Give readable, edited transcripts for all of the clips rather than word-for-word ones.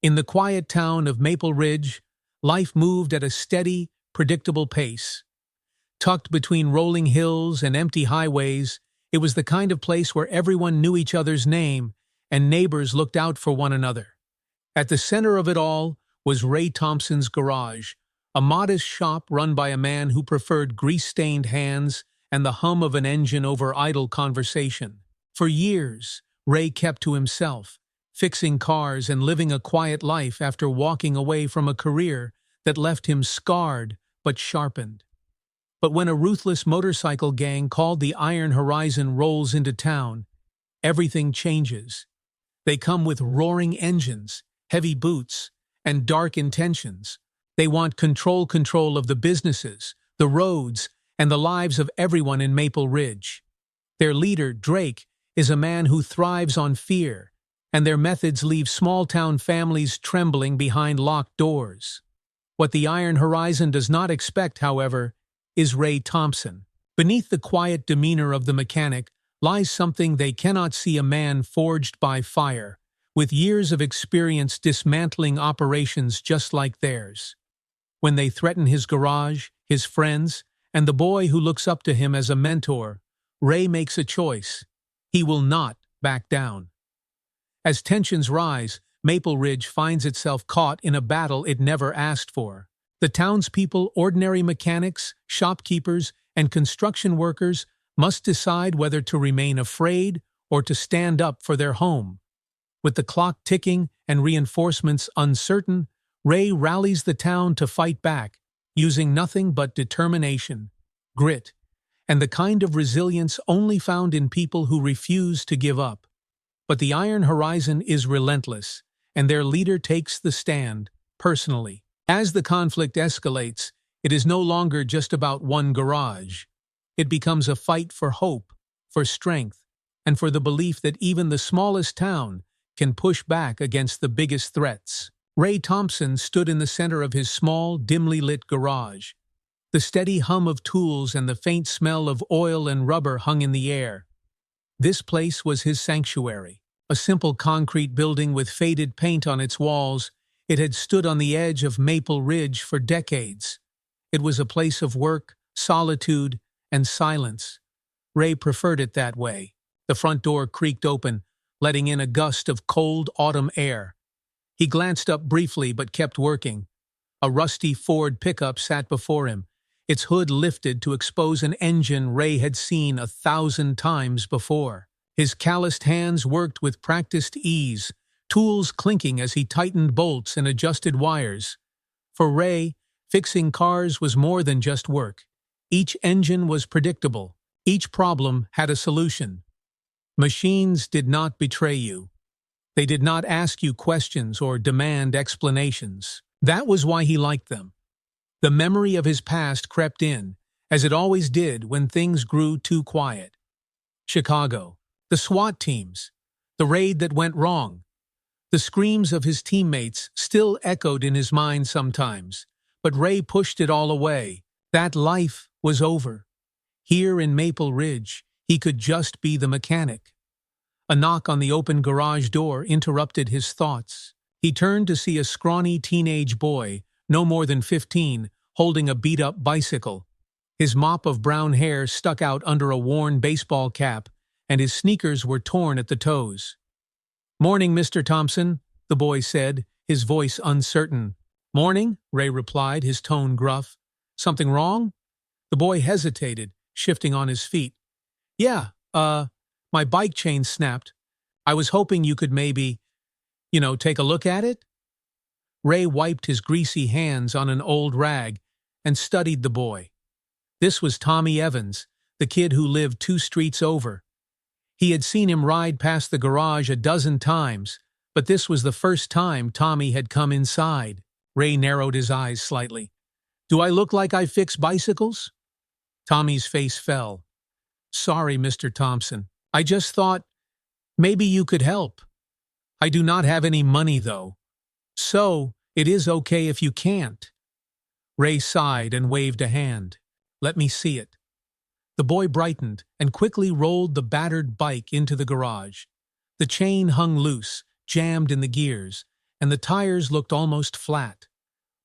In the quiet town of Maple Ridge, life moved at a steady, predictable pace. Tucked between rolling hills and empty highways, it was the kind of place where everyone knew each other's name and neighbors looked out for one another. At the center of it all was Ray Thompson's garage, a modest shop run by a man who preferred grease-stained hands and the hum of an engine over idle conversation. For years, Ray kept to himself, fixing cars and living a quiet life after walking away from a career that left him scarred but sharpened. But when a ruthless motorcycle gang called the Iron Horizon rolls into town, everything changes. They come with roaring engines, heavy boots, and dark intentions. They want control of the businesses, the roads, and the lives of everyone in Maple Ridge. Their leader, Drake, is a man who thrives on fear, and their methods leave small-town families trembling behind locked doors. What the Iron Horizon does not expect, however, is Ray Thompson. Beneath the quiet demeanor of the mechanic lies something they cannot see: a man forged by fire, with years of experience dismantling operations just like theirs. When they threaten his garage, his friends, and the boy who looks up to him as a mentor, Ray makes a choice. He will not back down. As tensions rise, Maple Ridge finds itself caught in a battle it never asked for. The townspeople, ordinary mechanics, shopkeepers, and construction workers, must decide whether to remain afraid or to stand up for their home. With the clock ticking and reinforcements uncertain, Ray rallies the town to fight back, using nothing but determination, grit, and the kind of resilience only found in people who refuse to give up. But the Iron Horizon is relentless, and their leader takes the stand, personally. As the conflict escalates, it is no longer just about one garage. It becomes a fight for hope, for strength, and for the belief that even the smallest town can push back against the biggest threats. Ray Thompson stood in the center of his small, dimly lit garage. The steady hum of tools and the faint smell of oil and rubber hung in the air. This place was his sanctuary. A simple concrete building with faded paint on its walls, it had stood on the edge of Maple Ridge for decades. It was a place of work, solitude, and silence. Ray preferred it that way. The front door creaked open, letting in a gust of cold autumn air. He glanced up briefly but kept working. A rusty Ford pickup sat before him, its hood lifted to expose an engine Ray had seen 1,000 times before. His calloused hands worked with practiced ease, tools clinking as he tightened bolts and adjusted wires. For Ray, fixing cars was more than just work. Each engine was predictable. Each problem had a solution. Machines did not betray you. They did not ask you questions or demand explanations. That was why he liked them. The memory of his past crept in, as it always did when things grew too quiet. Chicago, the SWAT teams, the raid that went wrong. The screams of his teammates still echoed in his mind sometimes, but Ray pushed it all away. That life was over. Here in Maple Ridge, he could just be the mechanic. A knock on the open garage door interrupted his thoughts. He turned to see a scrawny teenage boy, no more than 15, holding a beat-up bicycle. His mop of brown hair stuck out under a worn baseball cap, and his sneakers were torn at the toes. "Morning, Mr. Thompson," the boy said, his voice uncertain. "Morning," Ray replied, his tone gruff. "Something wrong?" The boy hesitated, shifting on his feet. "Yeah, my bike chain snapped. I was hoping you could maybe, take a look at it?" Ray wiped his greasy hands on an old rag and studied the boy. This was Tommy Evans, the kid who lived 2 streets over. He had seen him ride past the garage a dozen times, but this was the first time Tommy had come inside. Ray narrowed his eyes slightly. "Do I look like I fix bicycles?" Tommy's face fell. "Sorry, Mr. Thompson. I just thought maybe you could help. I do not have any money, though. So, it is okay if you can't." Ray sighed and waved a hand. "Let me see it." The boy brightened and quickly rolled the battered bike into the garage. The chain hung loose, jammed in the gears, and the tires looked almost flat.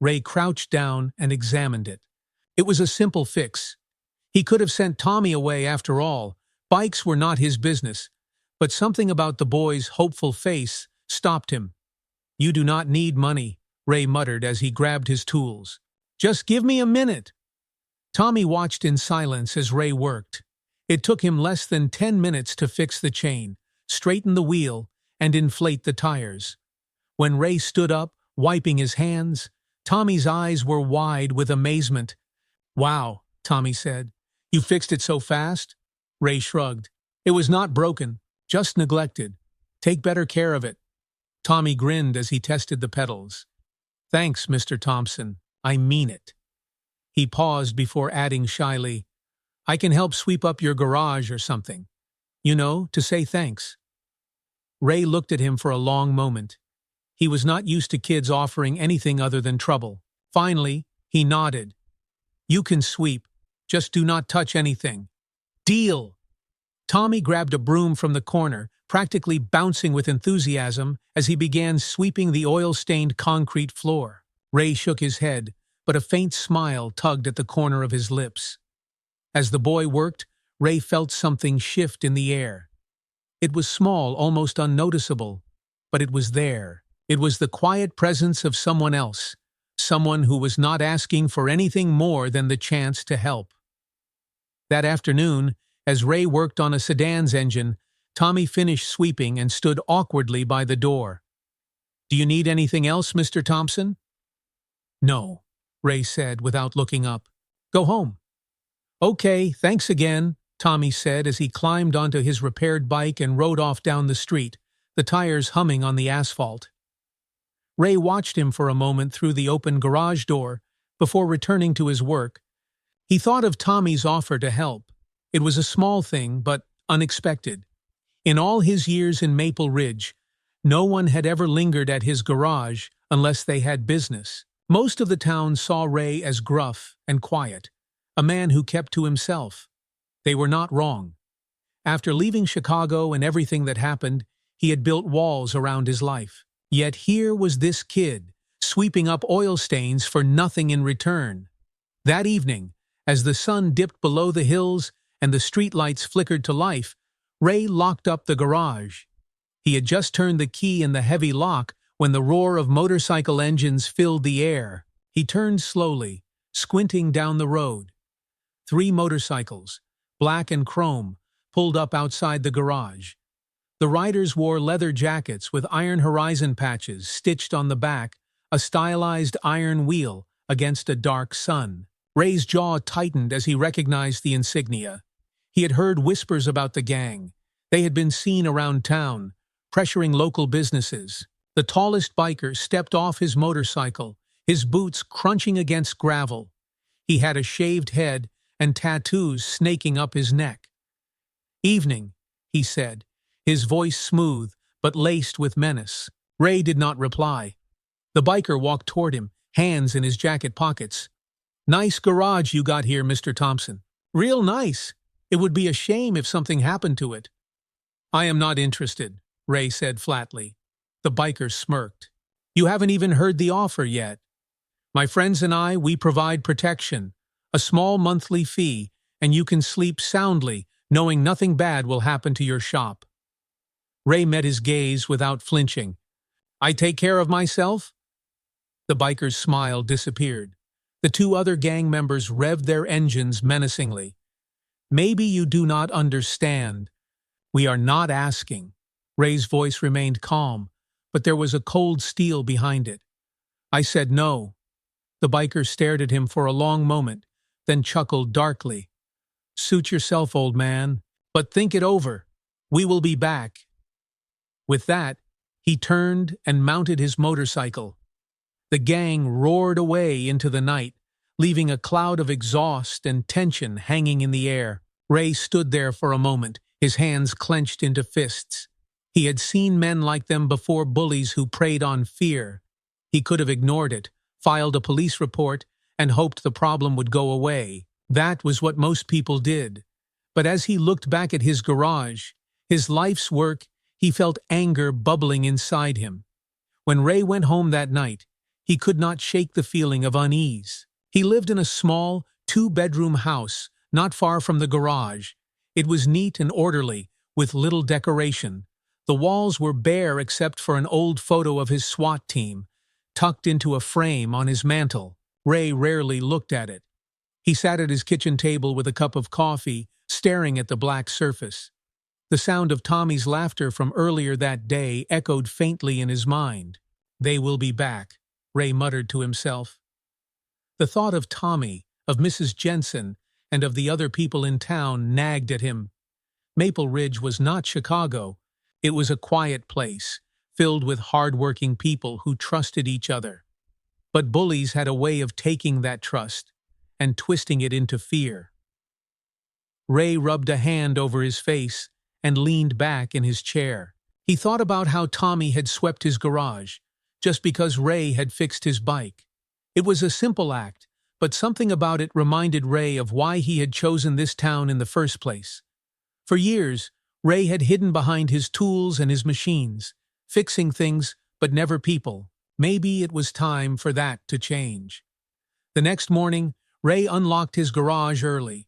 Ray crouched down and examined it. It was a simple fix. He could have sent Tommy away after all. Bikes were not his business. But something about the boy's hopeful face stopped him. "You do not need money," Ray muttered as he grabbed his tools. "Just give me a minute." Tommy watched in silence as Ray worked. It took him less than 10 minutes to fix the chain, straighten the wheel, and inflate the tires. When Ray stood up, wiping his hands, Tommy's eyes were wide with amazement. "Wow," Tommy said. "You fixed it so fast?" Ray shrugged. "It was not broken, just neglected. Take better care of it." Tommy grinned as he tested the pedals. "Thanks, Mr. Thompson. I mean it." He paused before adding shyly, "I can help sweep up your garage or something. You know, to say thanks." Ray looked at him for a long moment. He was not used to kids offering anything other than trouble. Finally, he nodded. "You can sweep. Just do not touch anything." "Deal!" Tommy grabbed a broom from the corner, practically bouncing with enthusiasm as he began sweeping the oil-stained concrete floor. Ray shook his head, but a faint smile tugged at the corner of his lips. As the boy worked, Ray felt something shift in the air. It was small, almost unnoticeable, but it was there. It was the quiet presence of someone else, someone who was not asking for anything more than the chance to help. That afternoon, as Ray worked on a sedan's engine, Tommy finished sweeping and stood awkwardly by the door. "Do you need anything else, Mr. Thompson?" "No," Ray said without looking up. "Go home." "Okay, thanks again," Tommy said as he climbed onto his repaired bike and rode off down the street, the tires humming on the asphalt. Ray watched him for a moment through the open garage door before returning to his work. He thought of Tommy's offer to help. It was a small thing, but unexpected. In all his years in Maple Ridge, no one had ever lingered at his garage unless they had business. Most of the town saw Ray as gruff and quiet, a man who kept to himself. They were not wrong. After leaving Chicago and everything that happened, he had built walls around his life. Yet here was this kid, sweeping up oil stains for nothing in return. That evening, as the sun dipped below the hills and the streetlights flickered to life, Ray locked up the garage. He had just turned the key in the heavy lock when the roar of motorcycle engines filled the air. He turned slowly, squinting down the road. 3 motorcycles, black and chrome, pulled up outside the garage. The riders wore leather jackets with Iron Horizon patches stitched on the back, a stylized iron wheel against a dark sun. Ray's jaw tightened as he recognized the insignia. He had heard whispers about the gang. They had been seen around town, pressuring local businesses. The tallest biker stepped off his motorcycle, his boots crunching against gravel. He had a shaved head and tattoos snaking up his neck. "Evening," he said, his voice smooth but laced with menace. Ray did not reply. The biker walked toward him, hands in his jacket pockets. "Nice garage you got here, Mr. Thompson." "Real nice. It would be a shame if something happened to it." "I am not interested," Ray said flatly. The biker smirked. "You haven't even heard the offer yet. My friends and I, we provide protection, a small monthly fee, and you can sleep soundly, knowing nothing bad will happen to your shop." Ray met his gaze without flinching. "I take care of myself?" The biker's smile disappeared. The 2 other gang members revved their engines menacingly. "Maybe you do not understand. We are not asking." Ray's voice remained calm, but there was a cold steel behind it. "I said no." The biker stared at him for a long moment, then chuckled darkly. "Suit yourself, old man, but think it over. We will be back." With that, he turned and mounted his motorcycle. The gang roared away into the night, leaving a cloud of exhaust and tension hanging in the air. Ray stood there for a moment, his hands clenched into fists. He had seen men like them before, bullies who preyed on fear. He could have ignored it, filed a police report, and hoped the problem would go away. That was what most people did. But as he looked back at his garage, his life's work, he felt anger bubbling inside him. When Ray went home that night, he could not shake the feeling of unease. He lived in a small, two-bedroom house, not far from the garage. It was neat and orderly, with little decoration. The walls were bare except for an old photo of his SWAT team, tucked into a frame on his mantel. Ray rarely looked at it. He sat at his kitchen table with a cup of coffee, staring at the black surface. The sound of Tommy's laughter from earlier that day echoed faintly in his mind. "They will be back," Ray muttered to himself. The thought of Tommy, of Mrs. Jensen, and of the other people in town nagged at him. Maple Ridge was not Chicago. It was a quiet place, filled with hard-working people who trusted each other. But bullies had a way of taking that trust and twisting it into fear. Ray rubbed a hand over his face and leaned back in his chair. He thought about how Tommy had swept his garage, just because Ray had fixed his bike. It was a simple act, but something about it reminded Ray of why he had chosen this town in the first place. For years, Ray had hidden behind his tools and his machines, fixing things but never people. Maybe it was time for that to change. The next morning, Ray unlocked his garage early.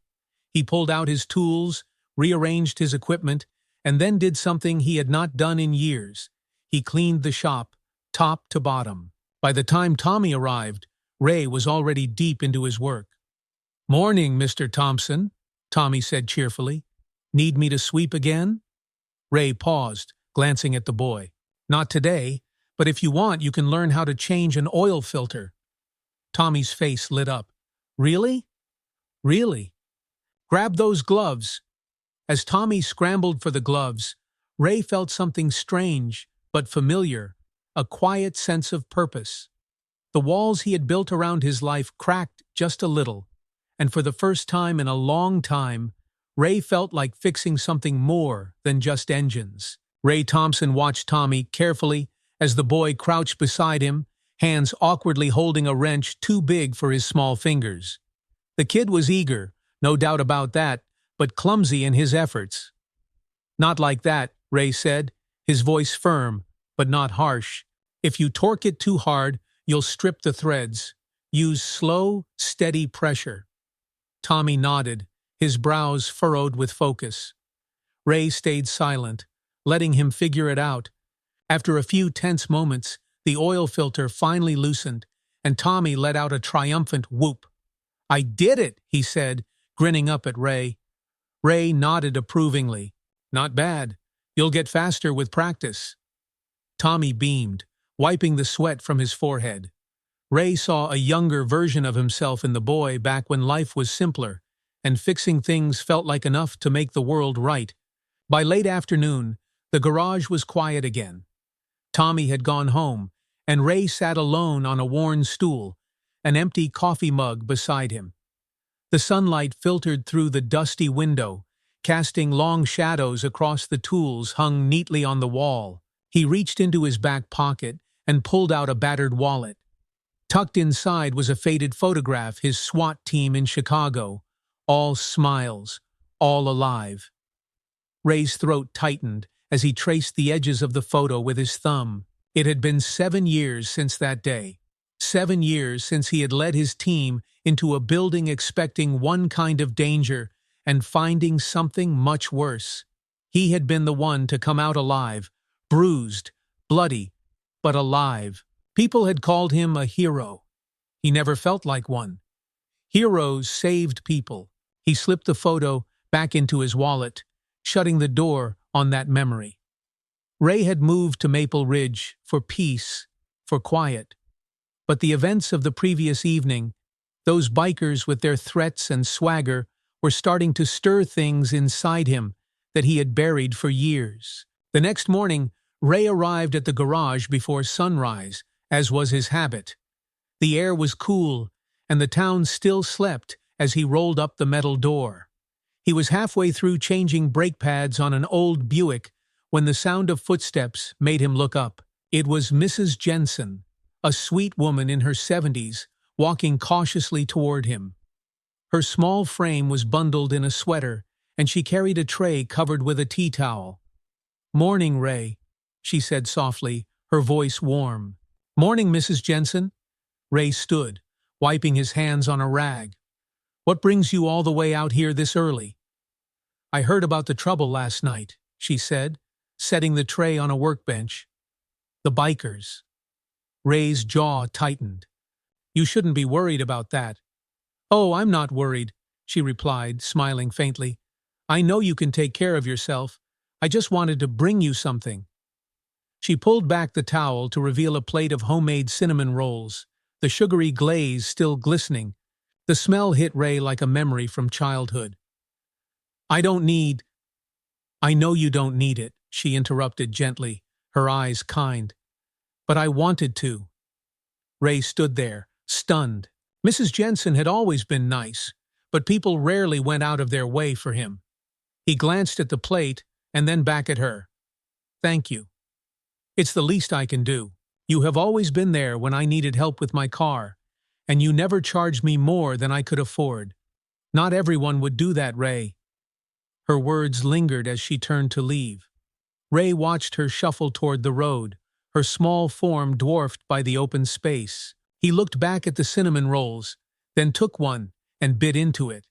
He pulled out his tools, rearranged his equipment, and then did something he had not done in years. He cleaned the shop, top to bottom. By the time Tommy arrived, Ray was already deep into his work. "Morning, Mr. Thompson," Tommy said cheerfully. "Need me to sweep again?" Ray paused, glancing at the boy. "Not today, but if you want, you can learn how to change an oil filter." Tommy's face lit up. "Really? Really? Grab those gloves." As Tommy scrambled for the gloves, Ray felt something strange but familiar, a quiet sense of purpose. The walls he had built around his life cracked just a little, and for the first time in a long time, Ray felt like fixing something more than just engines. Ray Thompson watched Tommy carefully as the boy crouched beside him, hands awkwardly holding a wrench too big for his small fingers. The kid was eager, no doubt about that, but clumsy in his efforts. "Not like that," Ray said, his voice firm, but not harsh. "If you torque it too hard, you'll strip the threads. Use slow, steady pressure." Tommy nodded, his brows furrowed with focus. Ray stayed silent, letting him figure it out. After a few tense moments, the oil filter finally loosened, and Tommy let out a triumphant whoop. "I did it," he said, grinning up at Ray. Ray nodded approvingly. "Not bad. You'll get faster with practice." Tommy beamed, wiping the sweat from his forehead. Ray saw a younger version of himself in the boy back when life was simpler, and fixing things felt like enough to make the world right. By late afternoon, the garage was quiet again. Tommy had gone home, and Ray sat alone on a worn stool, an empty coffee mug beside him. The sunlight filtered through the dusty window, casting long shadows across the tools hung neatly on the wall. He reached into his back pocket and pulled out a battered wallet. Tucked inside was a faded photograph, his SWAT team in Chicago, all smiles, all alive. Ray's throat tightened as he traced the edges of the photo with his thumb. It had been 7 years since that day. 7 years since he had led his team into a building expecting one kind of danger and finding something much worse. He had been the one to come out alive, bruised, bloody, but alive. People had called him a hero. He never felt like one. Heroes saved people. He slipped the photo back into his wallet, shutting the door on that memory. Ray had moved to Maple Ridge for peace, for quiet. But the events of the previous evening, those bikers with their threats and swagger, were starting to stir things inside him that he had buried for years. The next morning, Ray arrived at the garage before sunrise, as was his habit. The air was cool, and the town still slept as he rolled up the metal door. He was halfway through changing brake pads on an old Buick when the sound of footsteps made him look up. It was Mrs. Jensen, a sweet woman in her 70s, walking cautiously toward him. Her small frame was bundled in a sweater, and she carried a tray covered with a tea towel. "Morning, Ray," she said softly, her voice warm. "Morning, Mrs. Jensen." Ray stood, wiping his hands on a rag. "What brings you all the way out here this early?" "I heard about the trouble last night," she said, setting the tray on a workbench. "The bikers." Ray's jaw tightened. "You shouldn't be worried about that." "Oh, I'm not worried," she replied, smiling faintly. "I know you can take care of yourself. I just wanted to bring you something." She pulled back the towel to reveal a plate of homemade cinnamon rolls, the sugary glaze still glistening. The smell hit Ray like a memory from childhood. "I know you don't need it," she interrupted gently, her eyes kind. "But I wanted to." Ray stood there, stunned. Mrs. Jensen had always been nice, but people rarely went out of their way for him. He glanced at the plate and then back at her. "Thank you. It's the least I can do. You have always been there when I needed help with my car, and you never charged me more than I could afford. Not everyone would do that, Ray." Her words lingered as she turned to leave. Ray watched her shuffle toward the road, her small form dwarfed by the open space. He looked back at the cinnamon rolls, then took one and bit into it.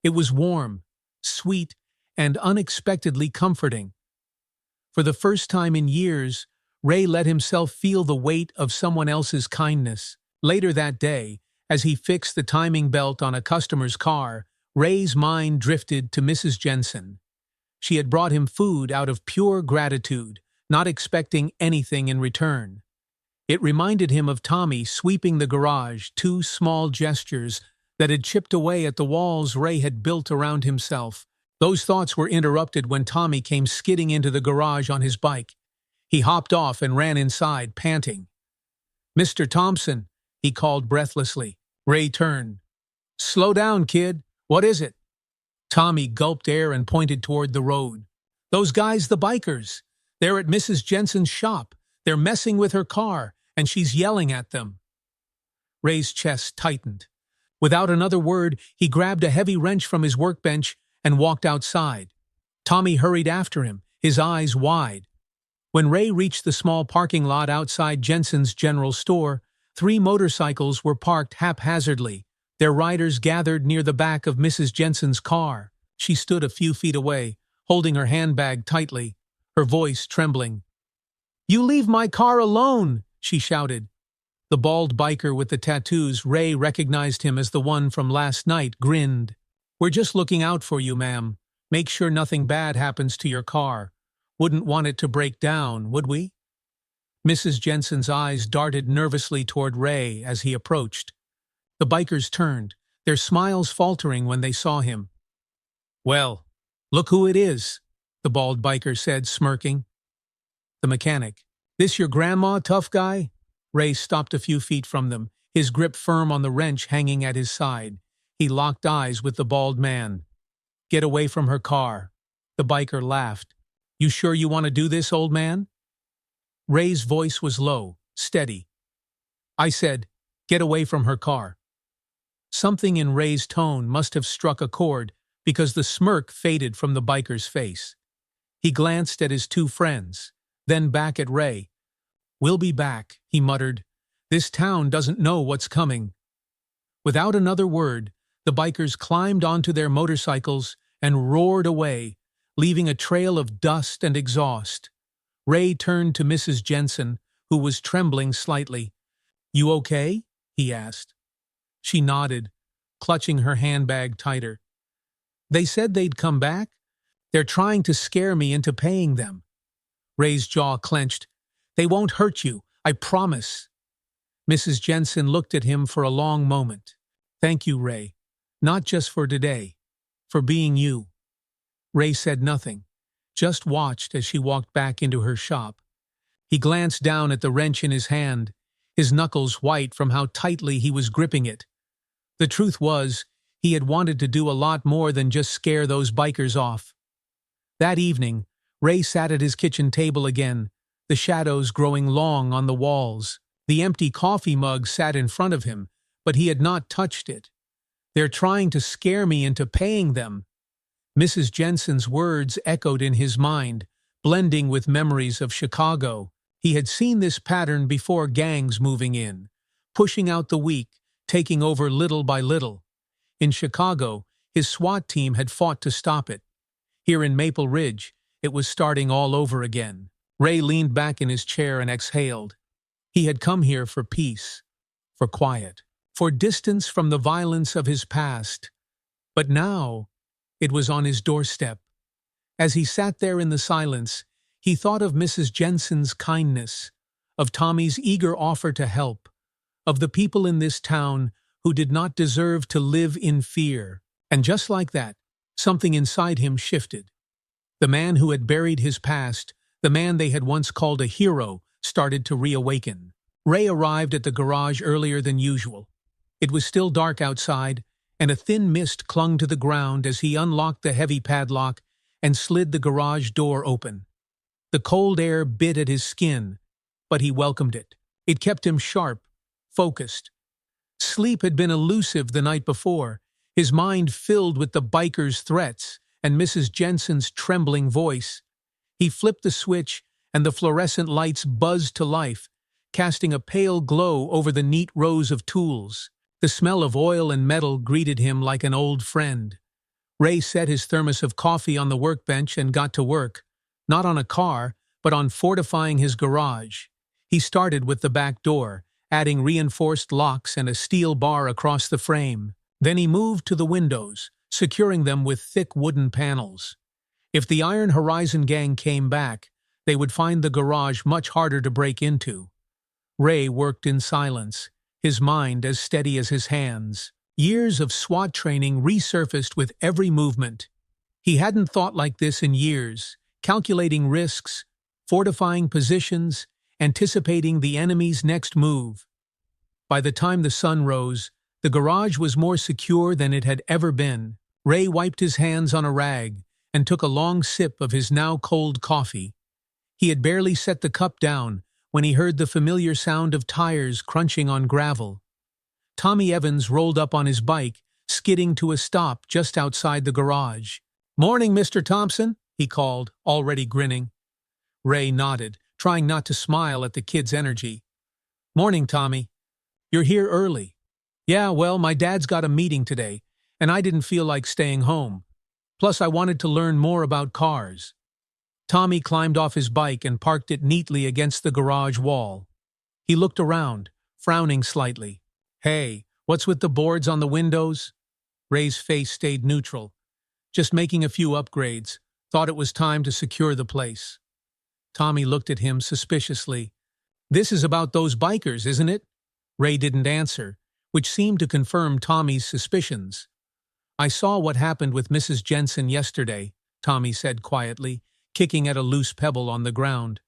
It was warm, sweet, and unexpectedly comforting. For the first time in years, Ray let himself feel the weight of someone else's kindness. Later that day, as he fixed the timing belt on a customer's car, Ray's mind drifted to Mrs. Jensen. She had brought him food out of pure gratitude, not expecting anything in return. It reminded him of Tommy sweeping the garage, two small gestures that had chipped away at the walls Ray had built around himself. Those thoughts were interrupted when Tommy came skidding into the garage on his bike. He hopped off and ran inside, panting. "Mr. Thompson," he called breathlessly. Ray turned. "Slow down, kid. What is it?" Tommy gulped air and pointed toward the road. "Those guys, the bikers. They're at Mrs. Jensen's shop. They're messing with her car, and she's yelling at them." Ray's chest tightened. Without another word, he grabbed a heavy wrench from his workbench and walked outside. Tommy hurried after him, his eyes wide. When Ray reached the small parking lot outside Jensen's general store, 3 motorcycles were parked haphazardly, their riders gathered near the back of Mrs. Jensen's car. She stood a few feet away, holding her handbag tightly, her voice trembling. "You leave my car alone!" she shouted. The bald biker with the tattoos, Ray recognized him as the one from last night, grinned. "We're just looking out for you, ma'am. Make sure nothing bad happens to your car. Wouldn't want it to break down, would we?" Mrs. Jensen's eyes darted nervously toward Ray as he approached. The bikers turned, their smiles faltering when they saw him. "Well, look who it is," the bald biker said, smirking. The mechanic. "This your grandma, tough guy?" Ray stopped a few feet from them, his grip firm on the wrench hanging at his side. He locked eyes with the bald man. "Get away from her car." The biker laughed. "You sure you want to do this, old man?" Ray's voice was low, steady. "I said, get away from her car." Something in Ray's tone must have struck a chord, because the smirk faded from the biker's face. He glanced at his 2 friends, then back at Ray. "We'll be back," he muttered. "This town doesn't know what's coming." Without another word, the bikers climbed onto their motorcycles and roared away, leaving a trail of dust and exhaust. Ray turned to Mrs. Jensen, who was trembling slightly. "You okay?" he asked. She nodded, clutching her handbag tighter. "They said they'd come back? They're trying to scare me into paying them." Ray's jaw clenched. "They won't hurt you, I promise." Mrs. Jensen looked at him for a long moment. "Thank you, Ray. Not just for today. For being you." Ray said nothing, just watched as she walked back into her shop. He glanced down at the wrench in his hand, his knuckles white from how tightly he was gripping it. The truth was, he had wanted to do a lot more than just scare those bikers off. That evening, Ray sat at his kitchen table again, the shadows growing long on the walls. The empty coffee mug sat in front of him, but he had not touched it. "They're trying to scare me into paying them." Mrs. Jensen's words echoed in his mind, blending with memories of Chicago. He had seen this pattern before: gangs moving in, pushing out the weak, taking over little by little. In Chicago, his SWAT team had fought to stop it. Here in Maple Ridge, it was starting all over again. Ray leaned back in his chair and exhaled. He had come here for peace, for quiet, for distance from the violence of his past. But now, it was on his doorstep. As he sat there in the silence, he thought of Mrs. Jensen's kindness, of Tommy's eager offer to help, of the people in this town who did not deserve to live in fear. And just like that, something inside him shifted. The man who had buried his past, the man they had once called a hero, started to reawaken. Ray arrived at the garage earlier than usual. It was still dark outside, and a thin mist clung to the ground as he unlocked the heavy padlock and slid the garage door open. The cold air bit at his skin, but he welcomed it. It kept him sharp, focused. Sleep had been elusive the night before, his mind filled with the biker's threats and Mrs. Jensen's trembling voice. He flipped the switch, and the fluorescent lights buzzed to life, casting a pale glow over the neat rows of tools. The smell of oil and metal greeted him like an old friend. Ray set his thermos of coffee on the workbench and got to work, not on a car, but on fortifying his garage. He started with the back door, adding reinforced locks and a steel bar across the frame. Then he moved to the windows, securing them with thick wooden panels. If the Iron Horizon gang came back, they would find the garage much harder to break into. Ray worked in silence, his mind as steady as his hands. Years of SWAT training resurfaced with every movement. He hadn't thought like this in years, calculating risks, fortifying positions, anticipating the enemy's next move. By the time the sun rose, the garage was more secure than it had ever been. Ray wiped his hands on a rag and took a long sip of his now cold coffee. He had barely set the cup down when he heard the familiar sound of tires crunching on gravel. Tommy Evans rolled up on his bike, skidding to a stop just outside the garage. "Morning, Mr. Thompson," he called, already grinning. Ray nodded, trying not to smile at the kid's energy. "Morning, Tommy. You're here early." "Yeah, well, my dad's got a meeting today, and I didn't feel like staying home. Plus, I wanted to learn more about cars." Tommy climbed off his bike and parked it neatly against the garage wall. He looked around, frowning slightly. "Hey, what's with the boards on the windows?" Ray's face stayed neutral. "Just making a few upgrades. Thought it was time to secure the place." Tommy looked at him suspiciously. "This is about those bikers, isn't it?" Ray didn't answer, which seemed to confirm Tommy's suspicions. "I saw what happened with Mrs. Jensen yesterday," Tommy said quietly, kicking at a loose pebble on the ground.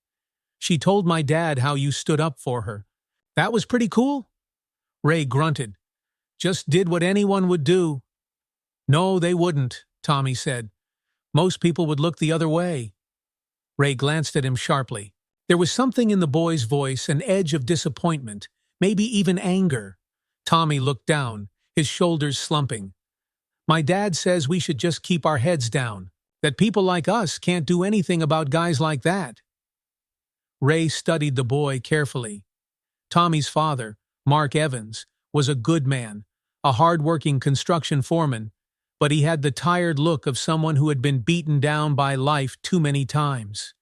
"She told my dad how you stood up for her. That was pretty cool?" Ray grunted. "Just did what anyone would do." "No, they wouldn't," Tommy said. "Most people would look the other way." Ray glanced at him sharply. There was something in the boy's voice, an edge of disappointment, maybe even anger. Tommy looked down, his shoulders slumping. "My dad says we should just keep our heads down, that people like us can't do anything about guys like that." Ray studied the boy carefully. Tommy's father, Mark Evans, was a good man, a hard-working construction foreman, but he had the tired look of someone who had been beaten down by life too many times.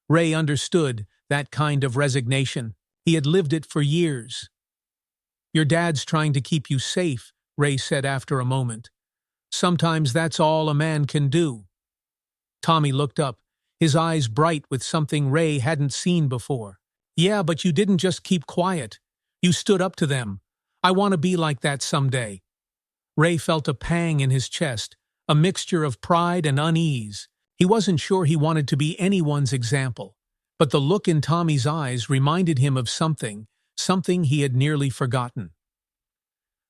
Ray understood that kind of resignation. He had lived it for years. "Your dad's trying to keep you safe," Ray said after a moment. "Sometimes that's all a man can do." Tommy looked up, his eyes bright with something Ray hadn't seen before. "Yeah, but you didn't just keep quiet. You stood up to them. I want to be like that someday." Ray felt a pang in his chest, a mixture of pride and unease. He wasn't sure he wanted to be anyone's example, but the look in Tommy's eyes reminded him of something he had nearly forgotten.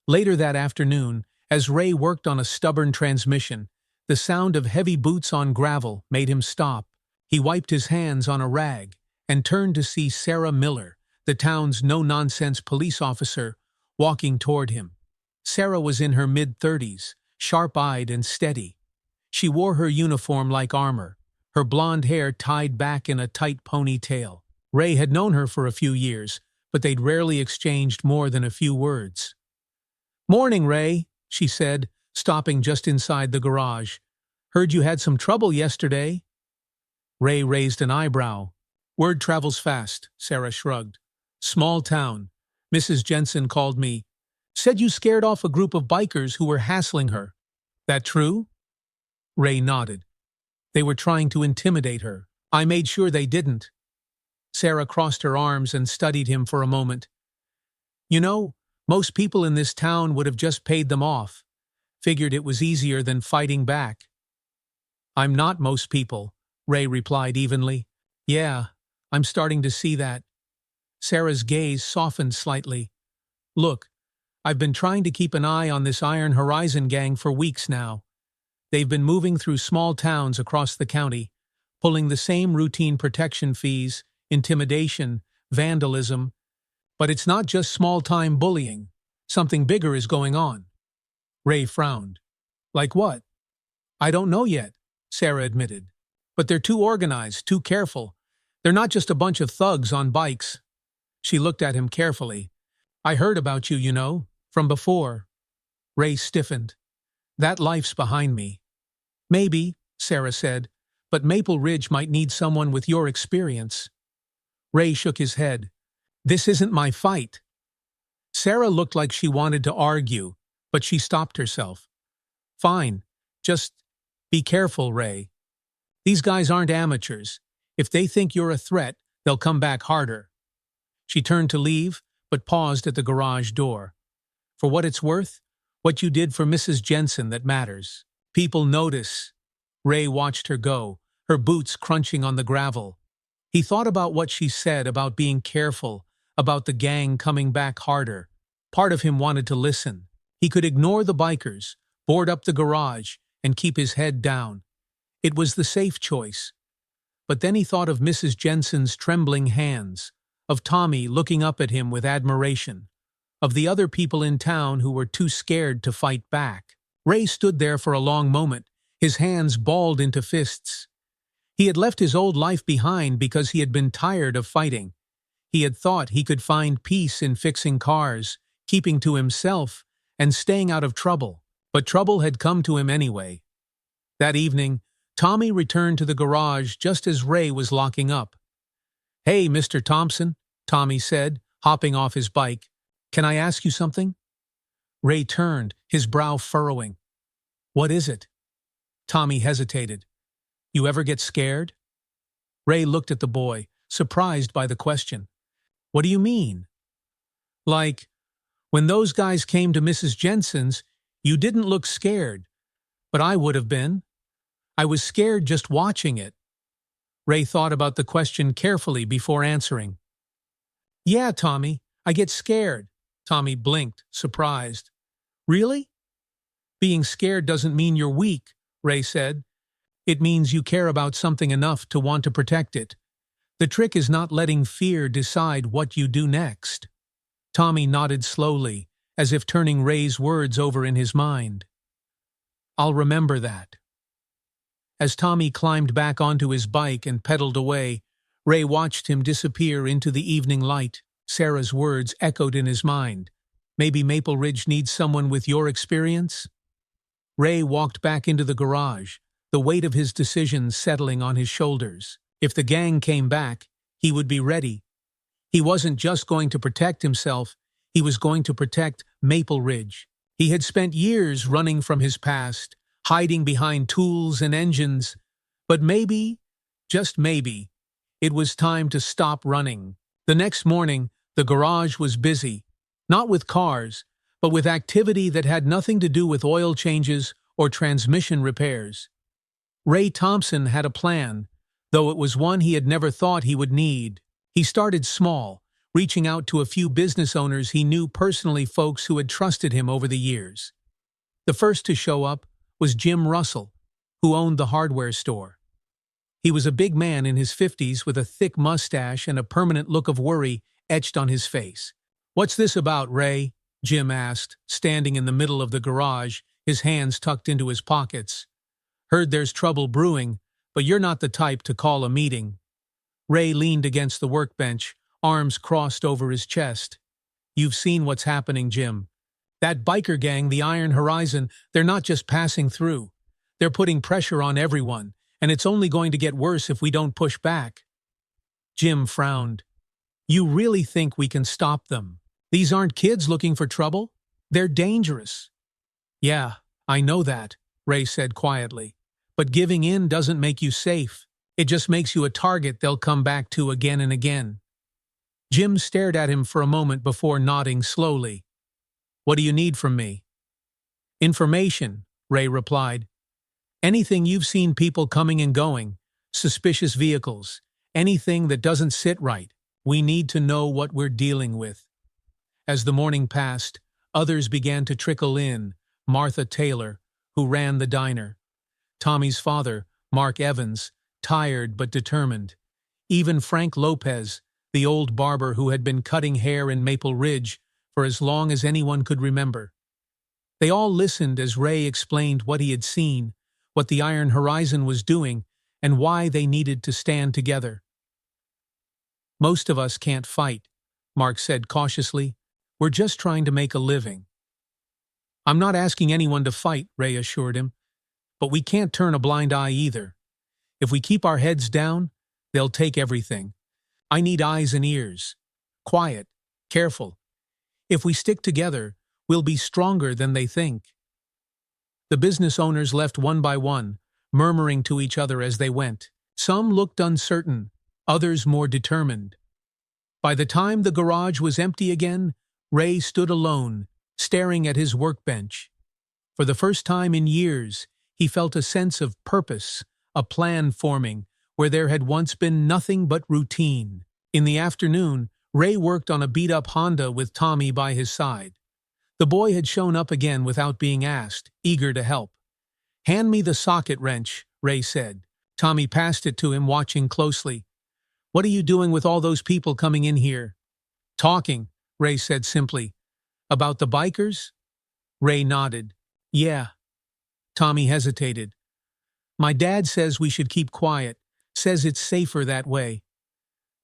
Later that afternoon, as Ray worked on a stubborn transmission, the sound of heavy boots on gravel made him stop. He wiped his hands on a rag and turned to see Sarah Miller, the town's no-nonsense police officer, walking toward him. Sarah was in her mid-30s, sharp-eyed and steady. She wore her uniform like armor, her blonde hair tied back in a tight ponytail. Ray had known her for a few years, but they'd rarely exchanged more than a few words. "Morning, Ray," she said, stopping just inside the garage. "Heard you had some trouble yesterday." Ray raised an eyebrow. "Word travels fast," Sarah shrugged. "Small town. Mrs. Jensen called me. Said you scared off a group of bikers who were hassling her. That true?" Ray nodded. "They were trying to intimidate her. I made sure they didn't." Sarah crossed her arms and studied him for a moment. "You know, most people in this town would have just paid them off. Figured it was easier than fighting back." "I'm not most people," Ray replied evenly. "Yeah, I'm starting to see that." Sarah's gaze softened slightly. "Look, I've been trying to keep an eye on this Iron Horizon gang for weeks now. They've been moving through small towns across the county, pulling the same routine protection fees, intimidation, vandalism. But it's not just small-time bullying. Something bigger is going on." Ray frowned. "Like what?" "I don't know yet," Sarah admitted. "But they're too organized, too careful. They're not just a bunch of thugs on bikes." She looked at him carefully. "I heard about you, you know, from before." Ray stiffened. "That life's behind me." "Maybe," Sarah said, "but Maple Ridge might need someone with your experience." Ray shook his head. "This isn't my fight." Sarah looked like she wanted to argue, but she stopped herself. "Fine. Just be careful, Ray. These guys aren't amateurs. If they think you're a threat, they'll come back harder." She turned to leave, but paused at the garage door. "For what it's worth, what you did for Mrs. Jensen that matters. People notice." Ray watched her go, her boots crunching on the gravel. He thought about what she said about being careful, about the gang coming back harder. Part of him wanted to listen. He could ignore the bikers, board up the garage, and keep his head down. It was the safe choice. But then he thought of Mrs. Jensen's trembling hands, of Tommy looking up at him with admiration, of the other people in town who were too scared to fight back. Ray stood there for a long moment, his hands balled into fists. He had left his old life behind because he had been tired of fighting. He had thought he could find peace in fixing cars, keeping to himself, and staying out of trouble. But trouble had come to him anyway. That evening, Tommy returned to the garage just as Ray was locking up. "Hey, Mr. Thompson," Tommy said, hopping off his bike. "Can I ask you something?" Ray turned, his brow furrowing. "What is it?" Tommy hesitated. "You ever get scared?" Ray looked at the boy, surprised by the question. "What do you mean?" "Like, when those guys came to Mrs. Jensen's, you didn't look scared, but I would have been. I was scared just watching it." Ray thought about the question carefully before answering. "Yeah, Tommy, I get scared." Tommy blinked, surprised. "Really?" "Being scared doesn't mean you're weak," Ray said. "It means you care about something enough to want to protect it. The trick is not letting fear decide what you do next." Tommy nodded slowly, as if turning Ray's words over in his mind. "I'll remember that." As Tommy climbed back onto his bike and pedaled away, Ray watched him disappear into the evening light. Sarah's words echoed in his mind. "Maybe Maple Ridge needs someone with your experience?" Ray walked back into the garage, the weight of his decisions settling on his shoulders. If the gang came back, he would be ready. He wasn't just going to protect himself, he was going to protect Maple Ridge. He had spent years running from his past, hiding behind tools and engines, but maybe, just maybe, it was time to stop running. The next morning, the garage was busy, not with cars, but with activity that had nothing to do with oil changes or transmission repairs. Ray Thompson had a plan, though it was one he had never thought he would need. He started small, reaching out to a few business owners he knew personally, folks who had trusted him over the years. The first to show up was Jim Russell, who owned the hardware store. He was a big man in his 50s with a thick mustache and a permanent look of worry etched on his face. "What's this about, Ray?" Jim asked, standing in the middle of the garage, his hands tucked into his pockets. "Heard there's trouble brewing, but you're not the type to call a meeting." Ray leaned against the workbench, arms crossed over his chest. You've seen what's happening, Jim. That biker gang, the Iron Horizon, they're not just passing through. They're putting pressure on everyone, and it's only going to get worse if we don't push back. Jim frowned. You really think we can stop them? These aren't kids looking for trouble? They're dangerous. Yeah, I know that, Ray said quietly. But giving in doesn't make you safe. It just makes you a target they'll come back to again and again. Jim stared at him for a moment before nodding slowly. What do you need from me? Information, Ray replied. Anything you've seen people coming and going, suspicious vehicles, anything that doesn't sit right. We need to know what we're dealing with. As the morning passed, others began to trickle in. Martha Taylor, who ran the diner. Tommy's father, Mark Evans, tired but determined. Even Frank Lopez, the old barber who had been cutting hair in Maple Ridge for as long as anyone could remember. They all listened as Ray explained what he had seen, what the Iron Horizon was doing, and why they needed to stand together. Most of us can't fight, Mark said cautiously. We're just trying to make a living. I'm not asking anyone to fight, Ray assured him. But we can't turn a blind eye either. If we keep our heads down, they'll take everything. I need eyes and ears. Quiet, careful. If we stick together, we'll be stronger than they think. The business owners left one by one, murmuring to each other as they went. Some looked uncertain, others more determined. By the time the garage was empty again, Ray stood alone, staring at his workbench. For the first time in years, he felt a sense of purpose, a plan forming, where there had once been nothing but routine. In the afternoon, Ray worked on a beat-up Honda with Tommy by his side. The boy had shown up again without being asked, eager to help. Hand me the socket wrench, Ray said. Tommy passed it to him, watching closely. What are you doing with all those people coming in here? Talking, Ray said simply. About the bikers? Ray nodded. Yeah. Tommy hesitated. My dad says we should keep quiet, says it's safer that way.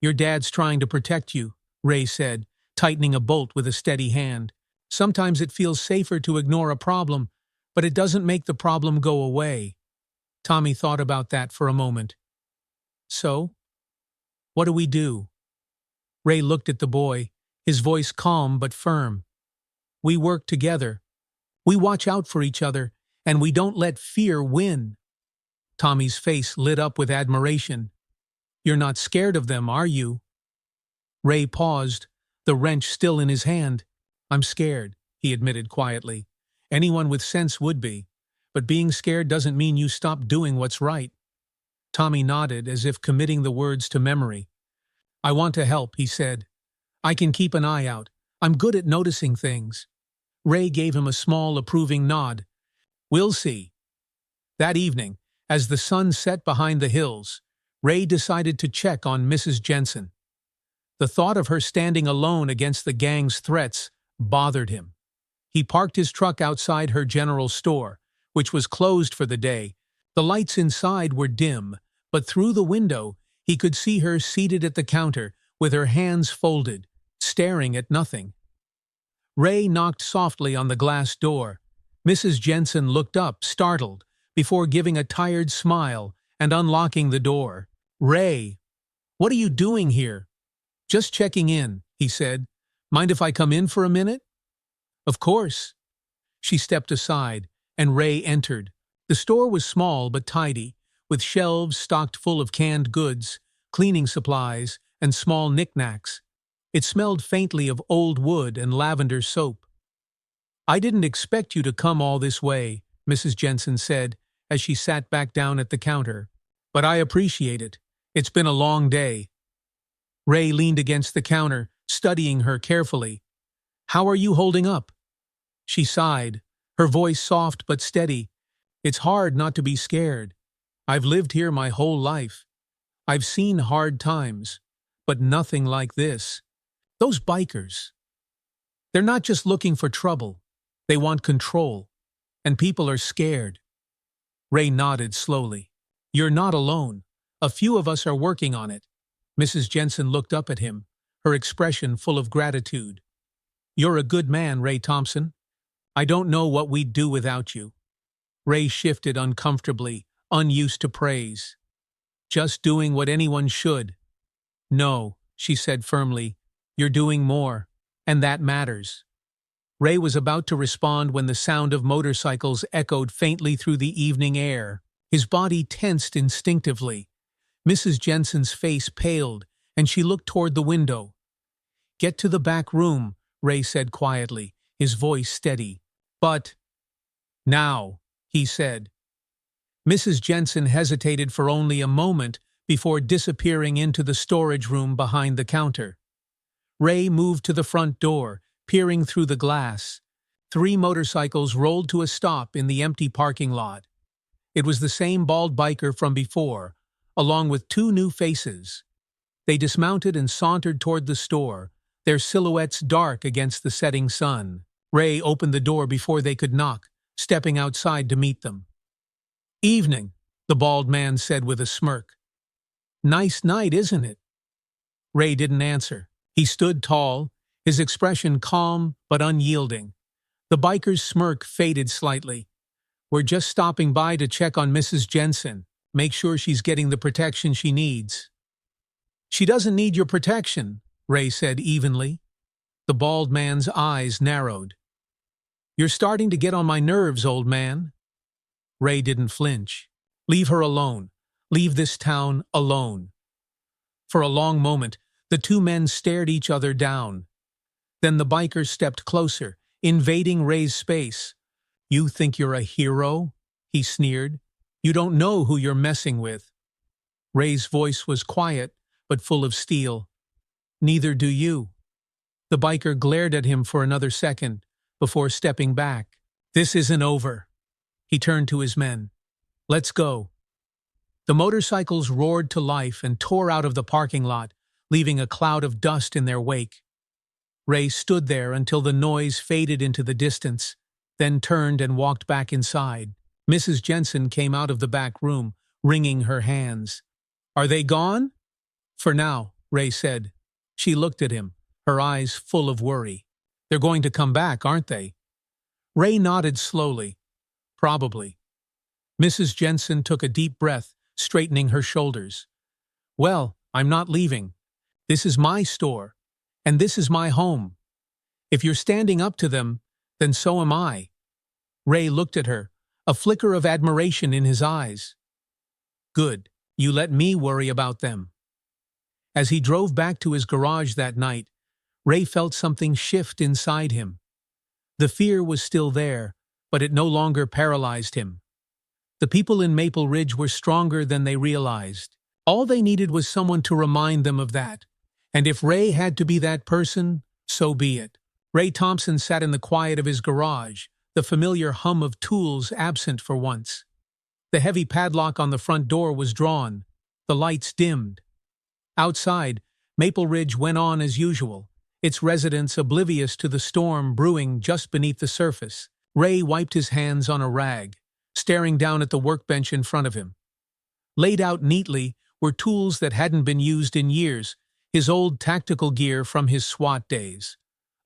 Your dad's trying to protect you, Ray said, tightening a bolt with a steady hand. Sometimes it feels safer to ignore a problem, but it doesn't make the problem go away. Tommy thought about that for a moment. So, what do we do? Ray looked at the boy, his voice calm but firm. We work together. We watch out for each other, and we don't let fear win. Tommy's face lit up with admiration. You're not scared of them, are you? Ray paused, the wrench still in his hand. I'm scared, he admitted quietly. Anyone with sense would be. But being scared doesn't mean you stop doing what's right. Tommy nodded as if committing the words to memory. I want to help, he said. I can keep an eye out. I'm good at noticing things. Ray gave him a small, approving nod. We'll see. That evening, as the sun set behind the hills, Ray decided to check on Mrs. Jensen. The thought of her standing alone against the gang's threats bothered him. He parked his truck outside her general store, which was closed for the day. The lights inside were dim, but through the window he could see her seated at the counter with her hands folded, staring at nothing. Ray knocked softly on the glass door. Mrs. Jensen looked up, startled, before giving a tired smile and unlocking the door. Ray, what are you doing here? Just checking in, he said. Mind if I come in for a minute? Of course. She stepped aside, and Ray entered. The store was small but tidy, with shelves stocked full of canned goods, cleaning supplies, and small knickknacks. It smelled faintly of old wood and lavender soap. I didn't expect you to come all this way, Mrs. Jensen said, as she sat back down at the counter. But I appreciate it. It's been a long day. Ray leaned against the counter, studying her carefully. How are you holding up? She sighed, her voice soft but steady. It's hard not to be scared. I've lived here my whole life. I've seen hard times, but nothing like this. Those bikers. They're not just looking for trouble. They want control. And people are scared. Ray nodded slowly. You're not alone. A few of us are working on it. Mrs. Jensen looked up at him, her expression full of gratitude. "You're a good man, Ray Thompson. I don't know what we'd do without you." Ray shifted uncomfortably, unused to praise. "Just doing what anyone should." "No," she said firmly, "you're doing more, and that matters." Ray was about to respond when the sound of motorcycles echoed faintly through the evening air. His body tensed instinctively. Mrs. Jensen's face paled, and she looked toward the window. "Get to the back room," Ray said quietly, his voice steady. "But—" "Now," he said. Mrs. Jensen hesitated for only a moment before disappearing into the storage room behind the counter. Ray moved to the front door, peering through the glass. 3 motorcycles rolled to a stop in the empty parking lot. It was the same bald biker from before, along with 2 new faces. They dismounted and sauntered toward the store, their silhouettes dark against the setting sun. Ray opened the door before they could knock, stepping outside to meet them. "Evening," the bald man said with a smirk. "Nice night, isn't it?" Ray didn't answer. He stood tall, his expression calm but unyielding. The biker's smirk faded slightly. "We're just stopping by to check on Mrs. Jensen, make sure she's getting the protection she needs." "She doesn't need your protection," Ray said evenly. The bald man's eyes narrowed. "You're starting to get on my nerves, old man." Ray didn't flinch. "Leave her alone. Leave this town alone." For a long moment, the 2 men stared each other down. Then the biker stepped closer, invading Ray's space. "You think you're a hero?" he sneered. "You don't know who you're messing with." Ray's voice was quiet, but full of steel. "Neither do you." The biker glared at him for another second, before stepping back. "This isn't over." He turned to his men. "Let's go." The motorcycles roared to life and tore out of the parking lot, leaving a cloud of dust in their wake. Ray stood there until the noise faded into the distance, then turned and walked back inside. Mrs. Jensen came out of the back room, wringing her hands. "Are they gone?" "For now," Ray said. She looked at him, her eyes full of worry. "They're going to come back, aren't they?" Ray nodded slowly. "Probably." Mrs. Jensen took a deep breath, straightening her shoulders. "Well, I'm not leaving. This is my store, and this is my home. If you're standing up to them, then so am I." Ray looked at her, a flicker of admiration in his eyes. "Good, you let me worry about them." As he drove back to his garage that night, Ray felt something shift inside him. The fear was still there, but it no longer paralyzed him. The people in Maple Ridge were stronger than they realized. All they needed was someone to remind them of that. And if Ray had to be that person, so be it. Ray Thompson sat in the quiet of his garage, the familiar hum of tools absent for once. The heavy padlock on the front door was drawn, the lights dimmed. Outside, Maple Ridge went on as usual, its residents oblivious to the storm brewing just beneath the surface. Ray wiped his hands on a rag, staring down at the workbench in front of him. Laid out neatly were tools that hadn't been used in years, his old tactical gear from his SWAT days.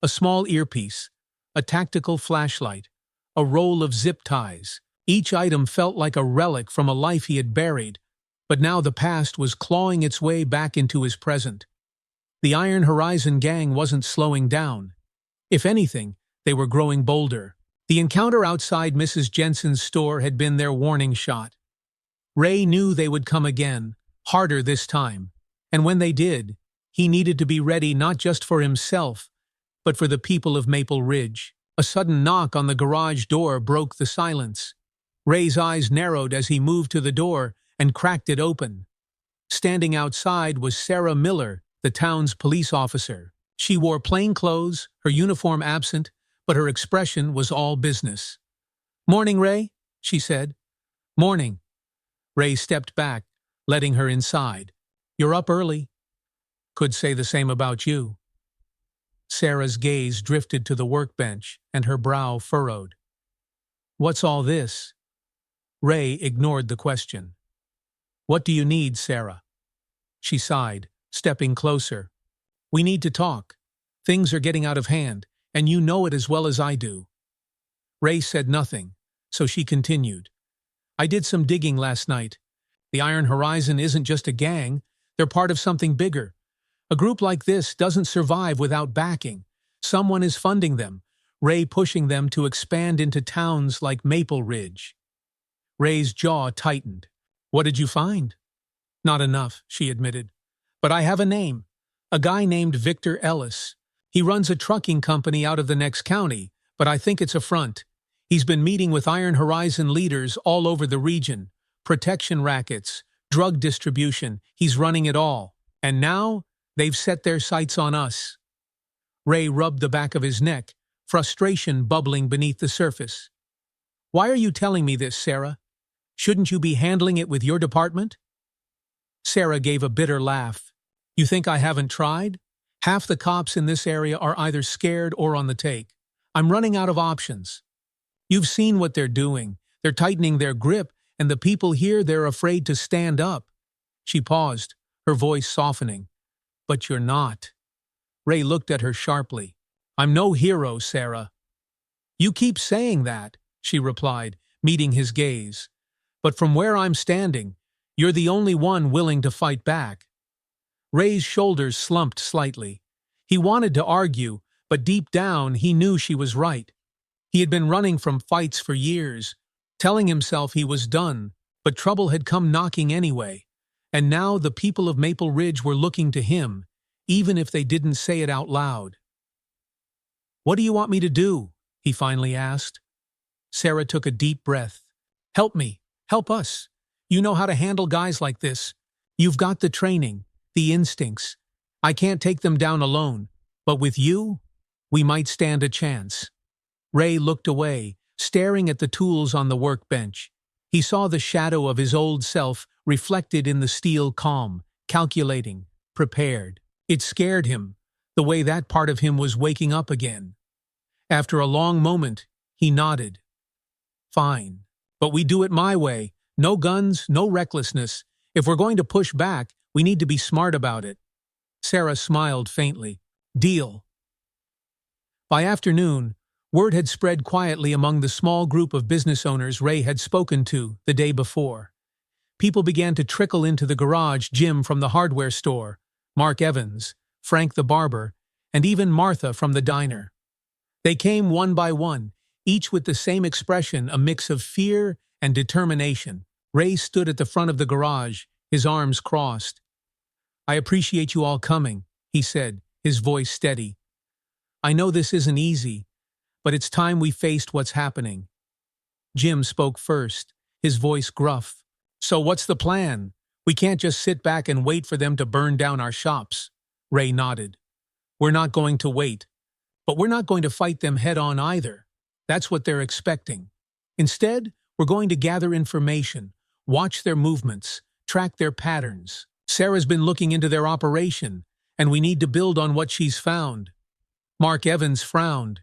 A small earpiece, a tactical flashlight, a roll of zip ties. Each item felt like a relic from a life he had buried, but now the past was clawing its way back into his present. The Iron Horizon gang wasn't slowing down. If anything, they were growing bolder. The encounter outside Mrs. Jensen's store had been their warning shot. Ray knew they would come again, harder this time. And when they did, he needed to be ready not just for himself, but for the people of Maple Ridge. A sudden knock on the garage door broke the silence. Ray's eyes narrowed as he moved to the door and cracked it open. Standing outside was Sarah Miller, the town's police officer. She wore plain clothes, her uniform absent, but her expression was all business. "Morning, Ray," she said. "Morning." Ray stepped back, letting her inside. "You're up early." "Could say the same about you." Sarah's gaze drifted to the workbench, and her brow furrowed. "What's all this?" Ray ignored the question. "What do you need, Sarah?" She sighed. stepping closer. "We need to talk. Things are getting out of hand, and you know it as well as I do." Ray said nothing, so she continued. "I did some digging last night. The Iron Horizon isn't just a gang, they're part of something bigger. A group like this doesn't survive without backing. Someone is funding them, Ray pushing them to expand into towns like Maple Ridge." Ray's jaw tightened. "What did you find?" "Not enough," she admitted. "But I have a name. A guy named Victor Ellis. He runs a trucking company out of the next county, but I think it's a front. He's been meeting with Iron Horizon leaders all over the region. Protection rackets, drug distribution, he's running it all. And now, they've set their sights on us." Ray rubbed the back of his neck, frustration bubbling beneath the surface. "Why are you telling me this, Sarah? Shouldn't you be handling it with your department?" Sarah gave a bitter laugh. "You think I haven't tried? Half the cops in this area are either scared or on the take. I'm running out of options. You've seen what they're doing. They're tightening their grip, and the people here, they're afraid to stand up." She paused, her voice softening. "But you're not." Ray looked at her sharply. "I'm no hero, Sarah." "You keep saying that," she replied, meeting his gaze. "But from where I'm standing, you're the only one willing to fight back." Ray's shoulders slumped slightly. He wanted to argue, but deep down he knew she was right. He had been running from fights for years, telling himself he was done, but trouble had come knocking anyway. And now the people of Maple Ridge were looking to him, even if they didn't say it out loud. "What do you want me to do?" he finally asked. Sarah took a deep breath. "Help me. Help us. You know how to handle guys like this. You've got the training, the instincts. I can't take them down alone, but with you, we might stand a chance." Ray looked away, staring at the tools on the workbench. He saw the shadow of his old self reflected in the steel calm, calculating, prepared. It scared him, the way that part of him was waking up again. After a long moment, he nodded. "Fine. But we do it my way. No guns, no recklessness. If we're going to push back, we need to be smart about it." Sarah smiled faintly. "Deal." By afternoon, word had spread quietly among the small group of business owners Ray had spoken to the day before. People began to trickle into the garage, Jim from the hardware store, Mark Evans, Frank the barber, and even Martha from the diner. They came one by one, each with the same expression, a mix of fear and determination. Ray stood at the front of the garage, his arms crossed. "I appreciate you all coming," he said, his voice steady. "I know this isn't easy, but it's time we faced what's happening." Jim spoke first, his voice gruff. "So what's the plan? We can't just sit back and wait for them to burn down our shops." Ray nodded. "We're not going to wait, but we're not going to fight them head-on either. That's what they're expecting. Instead, we're going to gather information, watch their movements, track their patterns. Sarah's been looking into their operation, and we need to build on what she's found." Mark Evans frowned.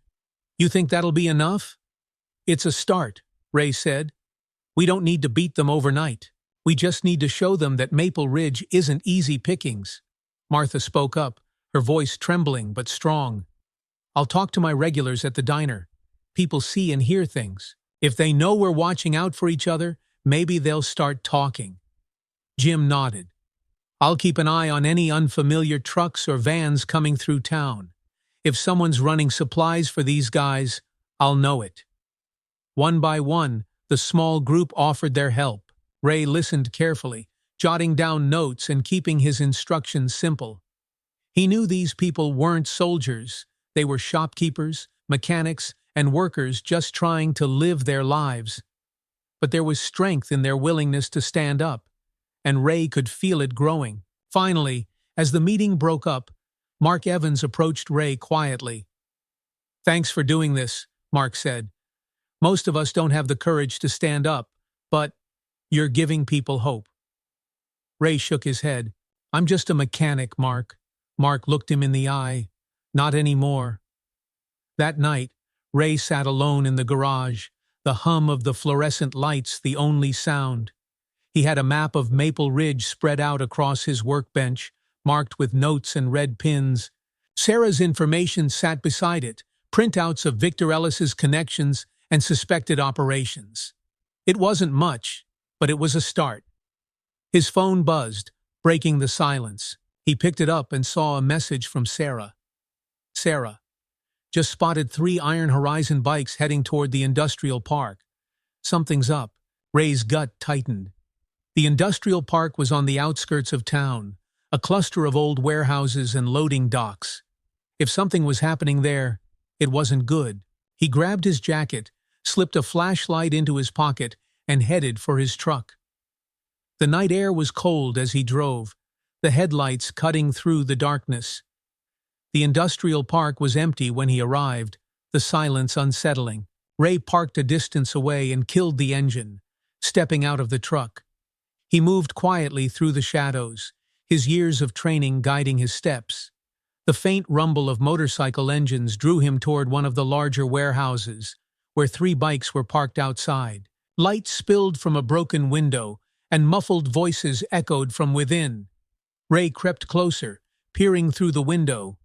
"You think that'll be enough?" "It's a start," Ray said. "We don't need to beat them overnight. We just need to show them that Maple Ridge isn't easy pickings." Martha spoke up, her voice trembling but strong. "I'll talk to my regulars at the diner. People see and hear things. If they know we're watching out for each other, maybe they'll start talking." Jim nodded. "I'll keep an eye on any unfamiliar trucks or vans coming through town. If someone's running supplies for these guys, I'll know it." One by one, the small group offered their help. Ray listened carefully, jotting down notes and keeping his instructions simple. He knew these people weren't soldiers. They were shopkeepers, mechanics, and workers just trying to live their lives. But there was strength in their willingness to stand up, and Ray could feel it growing. Finally, as the meeting broke up, Mark Evans approached Ray quietly. "Thanks for doing this," Mark said. "Most of us don't have the courage to stand up, but you're giving people hope." Ray shook his head. "I'm just a mechanic, Mark." Mark looked him in the eye. "Not anymore." That night, Ray sat alone in the garage, the hum of the fluorescent lights the only sound. He had a map of Maple Ridge spread out across his workbench, marked with notes and red pins. Sarah's information sat beside it, printouts of Victor Ellis's connections and suspected operations. It wasn't much, but it was a start. His phone buzzed, breaking the silence. He picked it up and saw a message from Sarah. Sarah, just spotted 3 Iron Horizon bikes heading toward the industrial park. Something's up. Ray's gut tightened. The industrial park was on the outskirts of town, a cluster of old warehouses and loading docks. If something was happening there, it wasn't good. He grabbed his jacket, slipped a flashlight into his pocket, and headed for his truck. The night air was cold as he drove, the headlights cutting through the darkness. The industrial park was empty when he arrived, the silence unsettling. Ray parked a distance away and killed the engine, stepping out of the truck. He moved quietly through the shadows, his years of training guiding his steps. The faint rumble of motorcycle engines drew him toward one of the larger warehouses, where 3 bikes were parked outside. Light spilled from a broken window, and muffled voices echoed from within. Ray crept closer, peering through the window.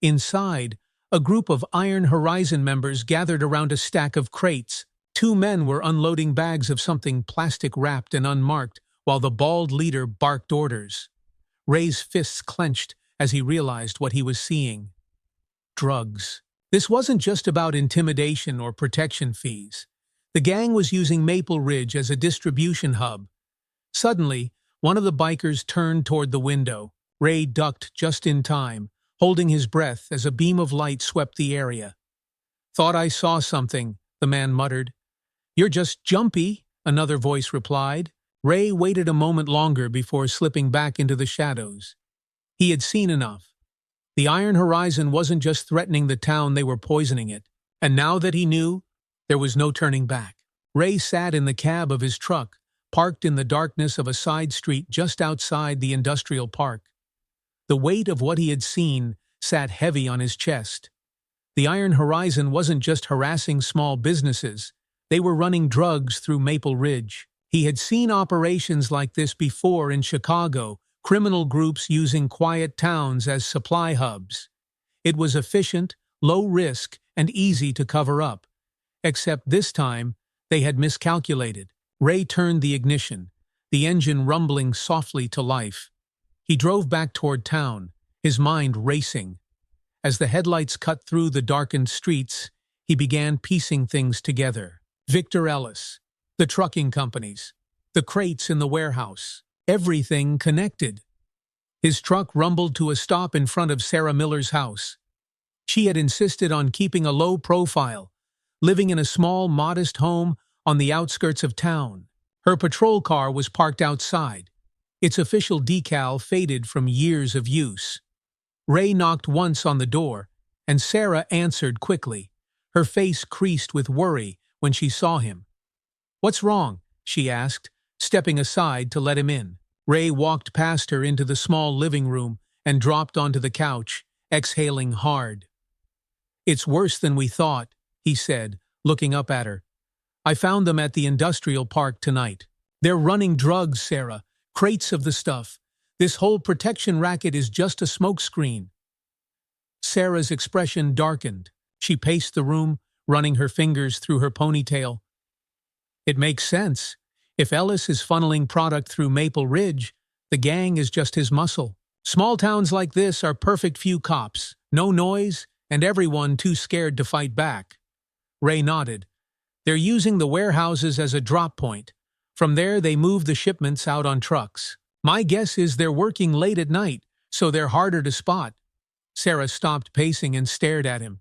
Inside, a group of Iron Horizon members gathered around a stack of crates. 2 men were unloading bags of something plastic-wrapped and unmarked, while the bald leader barked orders. Ray's fists clenched as he realized what he was seeing. Drugs. This wasn't just about intimidation or protection fees. The gang was using Maple Ridge as a distribution hub. Suddenly, one of the bikers turned toward the window. Ray ducked just in time, holding his breath as a beam of light swept the area. "Thought I saw something," the man muttered. "You're just jumpy," another voice replied. Ray waited a moment longer before slipping back into the shadows. He had seen enough. The Iron Horizon wasn't just threatening the town, they were poisoning it. And now that he knew, there was no turning back. Ray sat in the cab of his truck, parked in the darkness of a side street just outside the industrial park. The weight of what he had seen sat heavy on his chest. The Iron Horizon wasn't just harassing small businesses, they were running drugs through Maple Ridge. He had seen operations like this before in Chicago, criminal groups using quiet towns as supply hubs. It was efficient, low risk, and easy to cover up. Except this time, they had miscalculated. Ray turned the ignition, the engine rumbling softly to life. He drove back toward town, his mind racing. As the headlights cut through the darkened streets, he began piecing things together. Victor Ellis, the trucking companies, the crates in the warehouse, everything connected. His truck rumbled to a stop in front of Sarah Miller's house. She had insisted on keeping a low profile, living in a small, modest home on the outskirts of town. Her patrol car was parked outside, its official decal faded from years of use. Ray knocked once on the door, and Sarah answered quickly, her face creased with worry when she saw him. "What's wrong?" she asked, stepping aside to let him in. Ray walked past her into the small living room and dropped onto the couch, exhaling hard. "It's worse than we thought," he said, looking up at her. "I found them at the industrial park tonight. They're running drugs, Sarah, crates of the stuff. This whole protection racket is just a smokescreen." Sarah's expression darkened. She paced the room, running her fingers through her ponytail. "It makes sense. If Ellis is funneling product through Maple Ridge, the gang is just his muscle. Small towns like this are perfect few cops, no noise, and everyone too scared to fight back." Ray nodded. "They're using the warehouses as a drop point. From there they move the shipments out on trucks. My guess is they're working late at night, so they're harder to spot." Sarah stopped pacing and stared at him.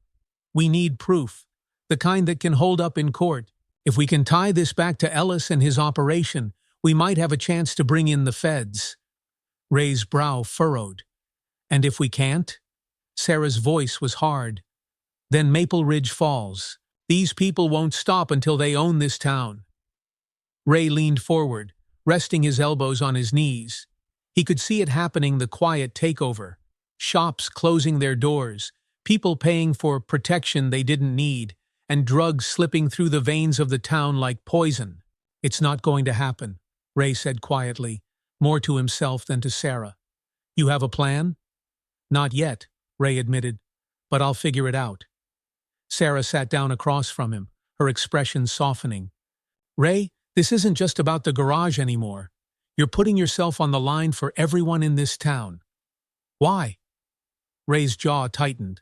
"We need proof, the kind that can hold up in court. If we can tie this back to Ellis and his operation, we might have a chance to bring in the feds." Ray's brow furrowed. "And if we can't?" Sarah's voice was hard. "Then Maple Ridge falls. These people won't stop until they own this town." Ray leaned forward, resting his elbows on his knees. He could see it happening, the quiet takeover. Shops closing their doors, people paying for protection they didn't need, and drugs slipping through the veins of the town like poison. "It's not going to happen," Ray said quietly, more to himself than to Sarah. You have a plan? Not yet, Ray admitted, but I'll figure it out. Sarah sat down across from him, her expression softening. Ray, this isn't just about the garage anymore. You're putting yourself on the line for everyone in this town. Why? Ray's jaw tightened.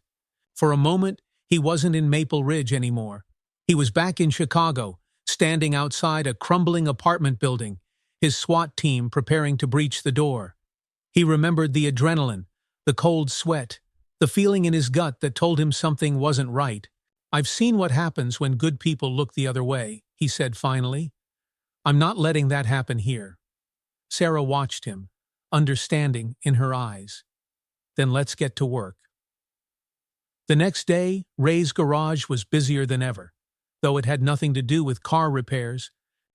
For a moment, he wasn't in Maple Ridge anymore. He was back in Chicago, standing outside a crumbling apartment building, his SWAT team preparing to breach the door. He remembered the adrenaline, the cold sweat, the feeling in his gut that told him something wasn't right. I've seen what happens when good people look the other way, he said finally. I'm not letting that happen here. Sarah watched him, understanding in her eyes. Then let's get to work. The next day, Ray's garage was busier than ever, though it had nothing to do with car repairs.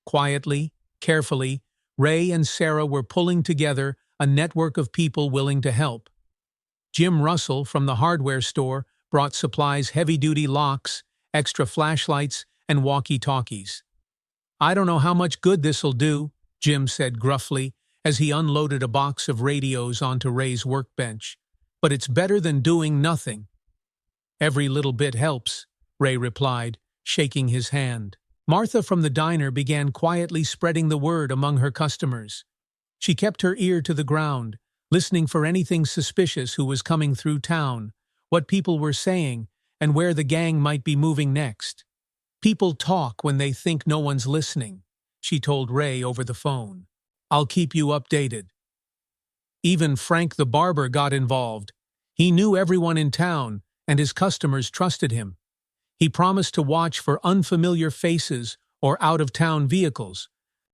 Quietly, carefully, Ray and Sarah were pulling together a network of people willing to help. Jim Russell from the hardware store brought supplies, heavy-duty locks, extra flashlights, and walkie-talkies. I don't know how much good this'll do, Jim said gruffly as he unloaded a box of radios onto Ray's workbench. But it's better than doing nothing. Every little bit helps, Ray replied, shaking his hand. Martha from the diner began quietly spreading the word among her customers. She kept her ear to the ground, listening for anything suspicious who was coming through town, what people were saying, and where the gang might be moving next. People talk when they think no one's listening, she told Ray over the phone. I'll keep you updated. Even Frank the barber got involved. He knew everyone in town, and his customers trusted him. He promised to watch for unfamiliar faces or out-of-town vehicles.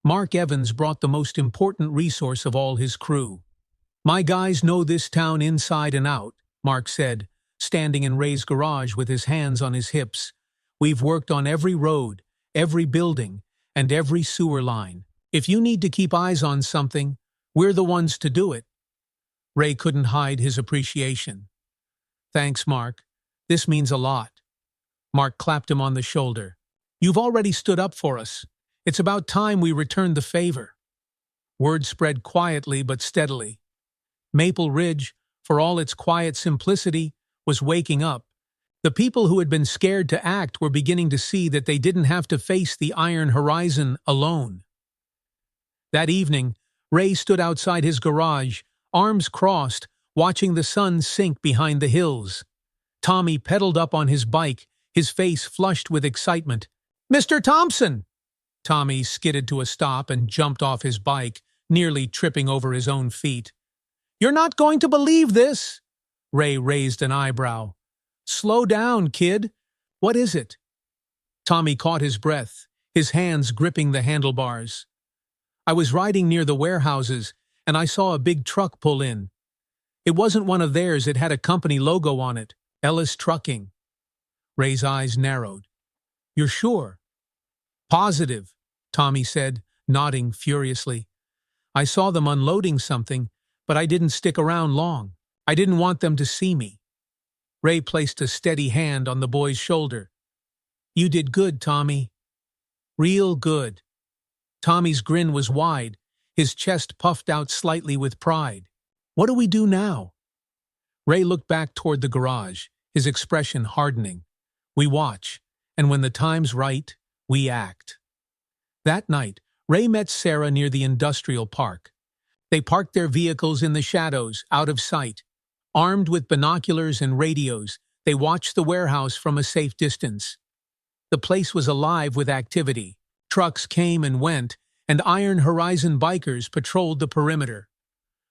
Mark Evans brought the most important resource of all his crew. My guys know this town inside and out, Mark said, standing in Ray's garage with his hands on his hips. We've worked on every road, every building, and every sewer line. If you need to keep eyes on something, we're the ones to do it. Ray couldn't hide his appreciation. Thanks, Mark. This means a lot. Mark clapped him on the shoulder. You've already stood up for us. It's about time we returned the favor. Word spread quietly but steadily. Maple Ridge, for all its quiet simplicity, was waking up. The people who had been scared to act were beginning to see that they didn't have to face the iron horizon alone. That evening, Ray stood outside his garage, arms crossed, watching the sun sink behind the hills. Tommy pedaled up on his bike, his face flushed with excitement. Mr. Thompson! Tommy skidded to a stop and jumped off his bike, nearly tripping over his own feet. You're not going to believe this! Ray raised an eyebrow. Slow down, kid. What is it? Tommy caught his breath, his hands gripping the handlebars. I was riding near the warehouses, and I saw a big truck pull in. It wasn't one of theirs, it had a company logo on it, Ellis Trucking. Ray's eyes narrowed. You're sure? Positive, Tommy said, nodding furiously. I saw them unloading something, but I didn't stick around long. I didn't want them to see me. Ray placed a steady hand on the boy's shoulder. You did good, Tommy. Real good. Tommy's grin was wide, his chest puffed out slightly with pride. What do we do now? Ray looked back toward the garage, his expression hardening. We watch, and when the time's right, we act. That night, Ray met Sarah near the industrial park. They parked their vehicles in the shadows, out of sight. Armed with binoculars and radios, they watched the warehouse from a safe distance. The place was alive with activity. Trucks came and went, and Iron Horizon bikers patrolled the perimeter.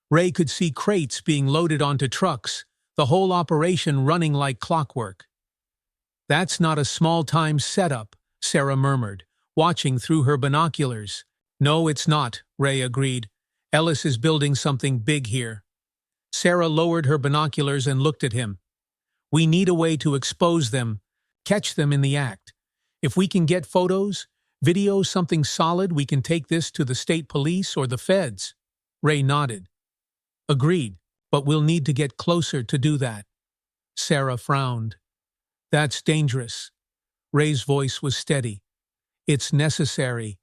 Ray could see crates being loaded onto trucks, the whole operation running like clockwork. That's not a small-time setup, Sarah murmured, watching through her binoculars. No, it's not, Ray agreed. Ellis is building something big here. Sarah lowered her binoculars and looked at him. We need a way to expose them, catch them in the act. If we can get photos, video, something solid, we can take this to the state police or the feds. Ray nodded. Agreed, but we'll need to get closer to do that. Sarah frowned. That's dangerous. Ray's voice was steady. It's necessary.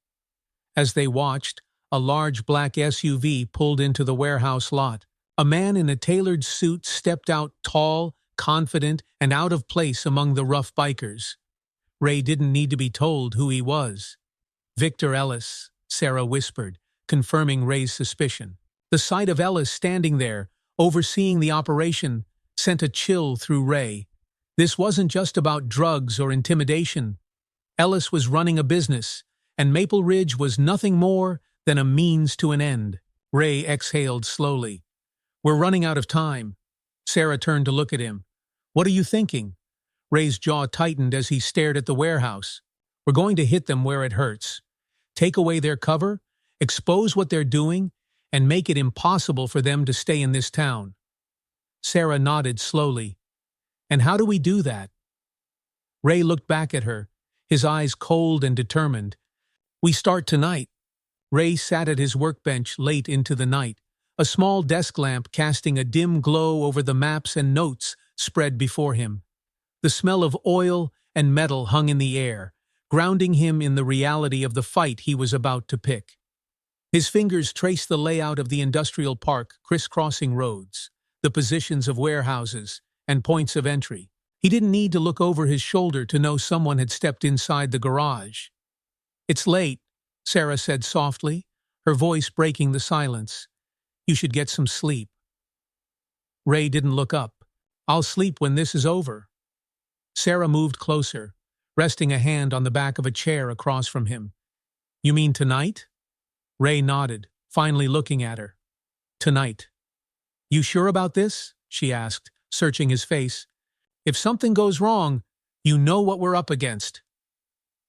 As they watched, a large black SUV pulled into the warehouse lot. A man in a tailored suit stepped out tall, confident, and out of place among the rough bikers. Ray didn't need to be told who he was. "Victor Ellis," Sarah whispered, confirming Ray's suspicion. The sight of Ellis standing there, overseeing the operation, sent a chill through Ray. This wasn't just about drugs or intimidation. Ellis was running a business, and Maple Ridge was nothing more than a means to an end. Ray exhaled slowly. "We're running out of time." Sarah turned to look at him. "What are you thinking?" Ray's jaw tightened as he stared at the warehouse. "We're going to hit them where it hurts. Take away their cover, expose what they're doing, and make it impossible for them to stay in this town." Sarah nodded slowly. "And how do we do that?" Ray looked back at her, his eyes cold and determined. "We start tonight." Ray sat at his workbench late into the night, a small desk lamp casting a dim glow over the maps and notes spread before him. The smell of oil and metal hung in the air, grounding him in the reality of the fight he was about to pick. His fingers traced the layout of the industrial park, crisscrossing roads, the positions of warehouses, and points of entry. He didn't need to look over his shoulder to know someone had stepped inside the garage. "It's late," Sarah said softly, her voice breaking the silence. "You should get some sleep." Ray didn't look up. "I'll sleep when this is over." Sarah moved closer, resting a hand on the back of a chair across from him. "You mean tonight?" Ray nodded, finally looking at her. "Tonight." "You sure about this?" she asked, searching his face. "If something goes wrong, you know what we're up against."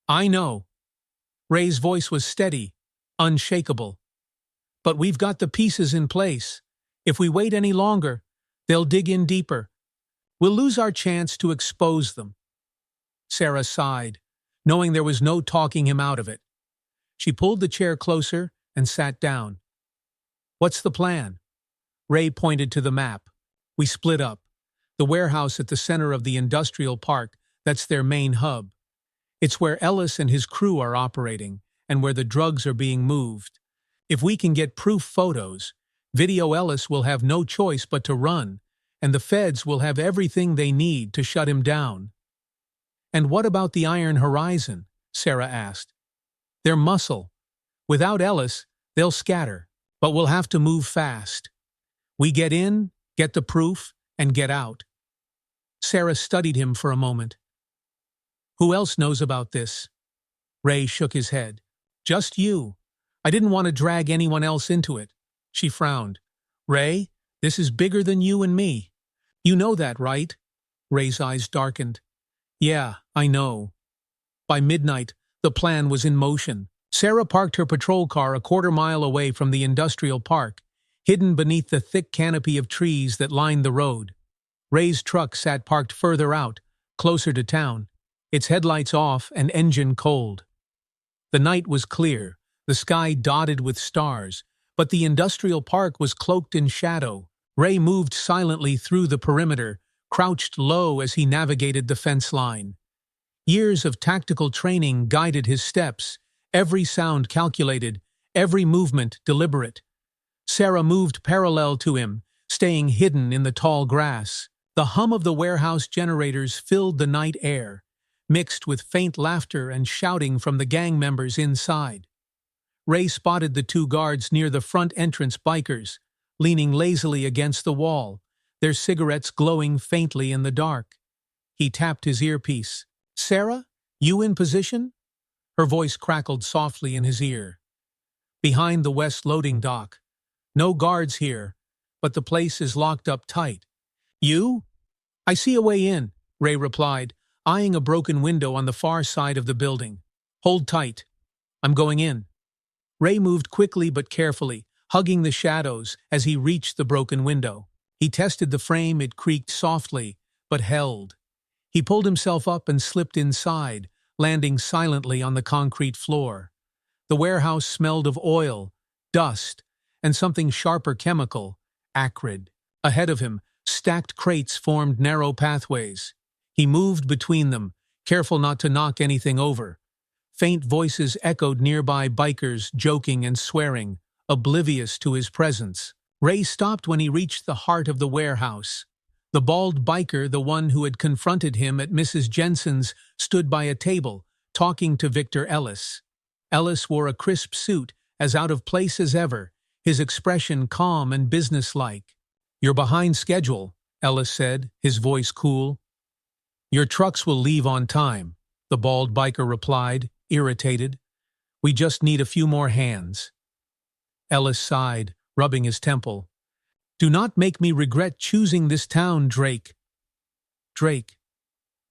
"I know." Ray's voice was steady, unshakable. "But we've got the pieces in place. If we wait any longer, they'll dig in deeper. We'll lose our chance to expose them." Sarah sighed, knowing there was no talking him out of it. She pulled the chair closer and sat down. "What's the plan?" Ray pointed to the map. "We split up. The warehouse at the center of the industrial park, that's their main hub. It's where Ellis and his crew are operating, and where the drugs are being moved. If we can get proof photos, Video Ellis will have no choice but to run, and the feds will have everything they need to shut him down." "And what about the Iron Horizon?" Sarah asked. "They're muscle. Without Ellis, they'll scatter, but we'll have to move fast. We get in, get the proof, and get out." Sarah studied him for a moment. "Who else knows about this?" Ray shook his head. "Just you. I didn't want to drag anyone else into it." She frowned. "Ray, this is bigger than you and me. You know that, right?" Ray's eyes darkened. "Yeah, I know." By midnight, the plan was in motion. Sarah parked her patrol car a quarter-mile away from the industrial park, hidden beneath the thick canopy of trees that lined the road. Ray's truck sat parked further out, closer to town, its headlights off and engine cold. The night was clear, the sky dotted with stars, but the industrial park was cloaked in shadow. Ray moved silently through the perimeter, crouched low as he navigated the fence line. Years of tactical training guided his steps, every sound calculated, every movement deliberate. Sarah moved parallel to him, staying hidden in the tall grass. The hum of the warehouse generators filled the night air, mixed with faint laughter and shouting from the gang members inside. Ray spotted the two guards near the front entrance bikers, leaning lazily against the wall, their cigarettes glowing faintly in the dark. He tapped his earpiece. "Sarah, you in position?" Her voice crackled softly in his ear. "Behind the west loading dock. No guards here, but the place is locked up tight. You?" "I see a way in," Ray replied, eyeing a broken window on the far side of the building. "Hold tight. I'm going in." Ray moved quickly but carefully, hugging the shadows as he reached the broken window. He tested the frame. It creaked softly, but held. He pulled himself up and slipped inside, landing silently on the concrete floor. The warehouse smelled of oil, dust, and something sharper chemical, acrid. Ahead of him, stacked crates formed narrow pathways. He moved between them, careful not to knock anything over. Faint voices echoed nearby, bikers joking and swearing, oblivious to his presence. Ray stopped when he reached the heart of the warehouse. The bald biker, the one who had confronted him at Mrs. Jensen's, stood by a table, talking to Victor Ellis. Ellis wore a crisp suit, as out of place as ever, his expression calm and businesslike. "You're behind schedule," Ellis said, his voice cool. "Your trucks will leave on time," the bald biker replied, irritated. "We just need a few more hands." Ellis sighed, rubbing his temple. "Do not make me regret choosing this town, Drake." Drake.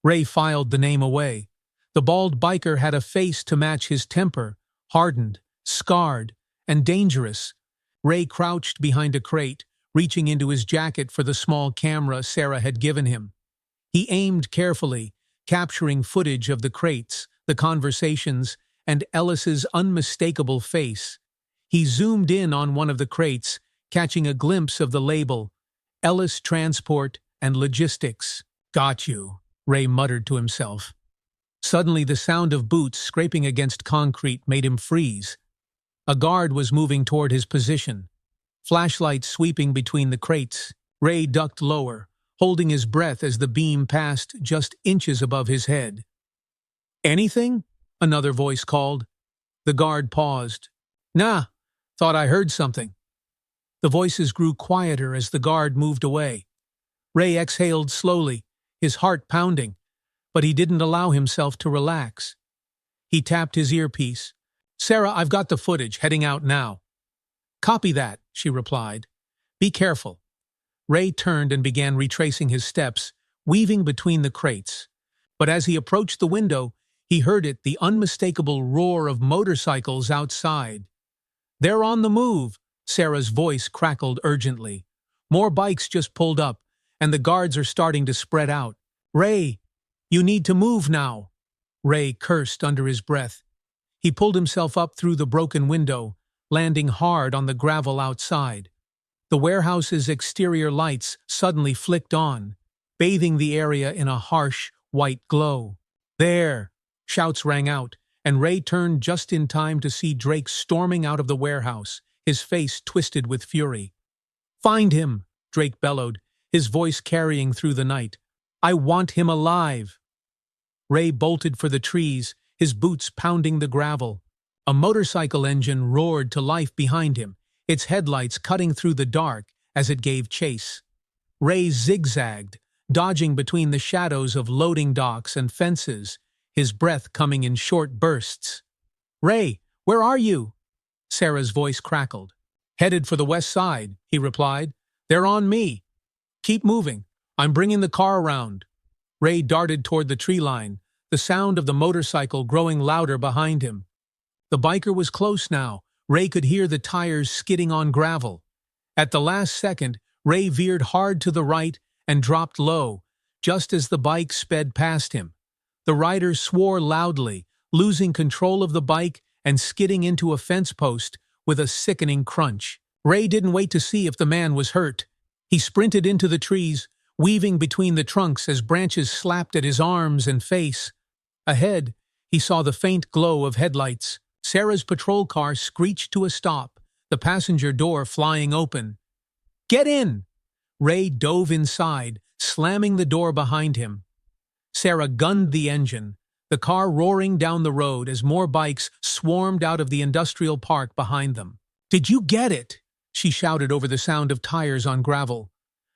Ray filed the name away. The bald biker had a face to match his temper, hardened, scarred, and dangerous. Ray crouched behind a crate, reaching into his jacket for the small camera Sarah had given him. He aimed carefully, capturing footage of the crates, the conversations, and Ellis's unmistakable face. He zoomed in on one of the crates, catching a glimpse of the label, Ellis Transport and Logistics. "Got you," Ray muttered to himself. Suddenly the sound of boots scraping against concrete made him freeze. A guard was moving toward his position. Flashlights sweeping between the crates. Ray ducked lower, holding his breath as the beam passed just inches above his head. "Anything?" another voice called. The guard paused. "Nah, thought I heard something." The voices grew quieter as the guard moved away. Ray exhaled slowly, his heart pounding, but he didn't allow himself to relax. He tapped his earpiece. "Sarah, I've got the footage, heading out now." "Copy that," she replied. "Be careful." Ray turned and began retracing his steps, weaving between the crates. But as he approached the window, he heard the unmistakable roar of motorcycles outside. "They're on the move," Sarah's voice crackled urgently. "More bikes just pulled up, and the guards are starting to spread out. Ray, you need to move now." Ray cursed under his breath. He pulled himself up through the broken window, landing hard on the gravel outside. The warehouse's exterior lights suddenly flicked on, bathing the area in a harsh, white glow. "There!" Shouts rang out, and Ray turned just in time to see Drake storming out of the warehouse, his face twisted with fury. "Find him!" Drake bellowed, his voice carrying through the night. "I want him alive!" Ray bolted for the trees, his boots pounding the gravel. A motorcycle engine roared to life behind him, its headlights cutting through the dark as it gave chase. Ray zigzagged, dodging between the shadows of loading docks and fences, his breath coming in short bursts. "Ray, where are you?" Sarah's voice crackled. "Headed for the west side," he replied. "They're on me." "Keep moving. I'm bringing the car around." Ray darted toward the tree line, the sound of the motorcycle growing louder behind him. The biker was close now. Ray could hear the tires skidding on gravel. At the last second, Ray veered hard to the right and dropped low, just as the bike sped past him. The rider swore loudly, losing control of the bike and skidding into a fence post with a sickening crunch. Ray didn't wait to see if the man was hurt. He sprinted into the trees, weaving between the trunks as branches slapped at his arms and face. Ahead, he saw the faint glow of headlights. Sarah's patrol car screeched to a stop, the passenger door flying open. "Get in!" Ray dove inside, slamming the door behind him. Sarah gunned the engine, the car roaring down the road as more bikes swarmed out of the industrial park behind them. "Did you get it?" she shouted over the sound of tires on gravel.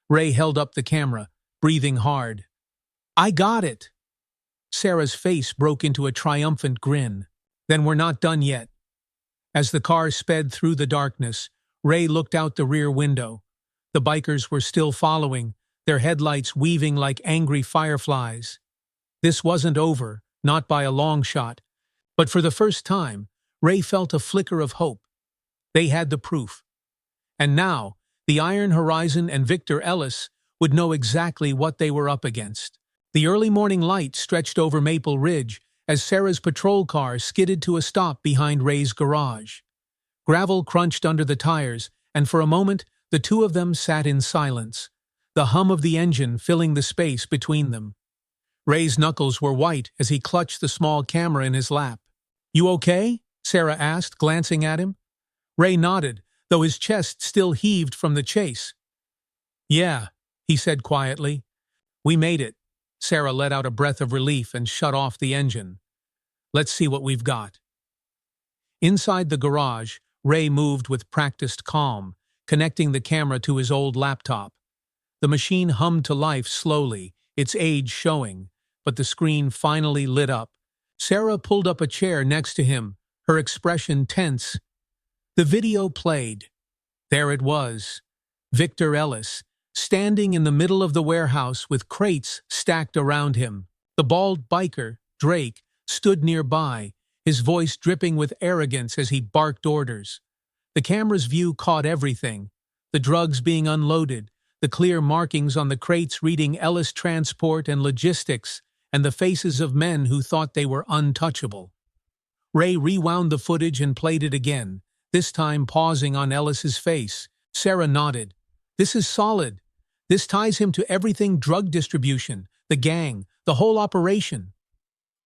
Ray held up the camera, breathing hard. "I got it." Sarah's face broke into a triumphant grin. "Then we're not done yet." As the car sped through the darkness, Ray looked out the rear window. The bikers were still following, their headlights weaving like angry fireflies. This wasn't over, not by a long shot. But for the first time, Ray felt a flicker of hope. They had the proof. And now, the Iron Horizon and Victor Ellis would know exactly what they were up against. The early morning light stretched over Maple Ridge as Sarah's patrol car skidded to a stop behind Ray's garage. Gravel crunched under the tires, and for a moment, the two of them sat in silence, the hum of the engine filling the space between them. Ray's knuckles were white as he clutched the small camera in his lap. "You okay?" Sarah asked, glancing at him. Ray nodded, though his chest still heaved from the chase. "Yeah," he said quietly. "We made it." Sarah let out a breath of relief and shut off the engine. "Let's see what we've got." Inside the garage, Ray moved with practiced calm, connecting the camera to his old laptop. The machine hummed to life slowly, its age showing, but the screen finally lit up. Sarah pulled up a chair next to him, her expression tense. The video played. There it was. Victor Ellis, standing in the middle of the warehouse with crates stacked around him. The bald biker, Drake, stood nearby, his voice dripping with arrogance as he barked orders. The camera's view caught everything: the drugs being unloaded, the clear markings on the crates reading Ellis Transport and Logistics, and the faces of men who thought they were untouchable. Ray rewound the footage and played it again, this time pausing on Ellis's face. Sarah nodded. "This is solid. This ties him to everything: drug distribution, the gang, the whole operation."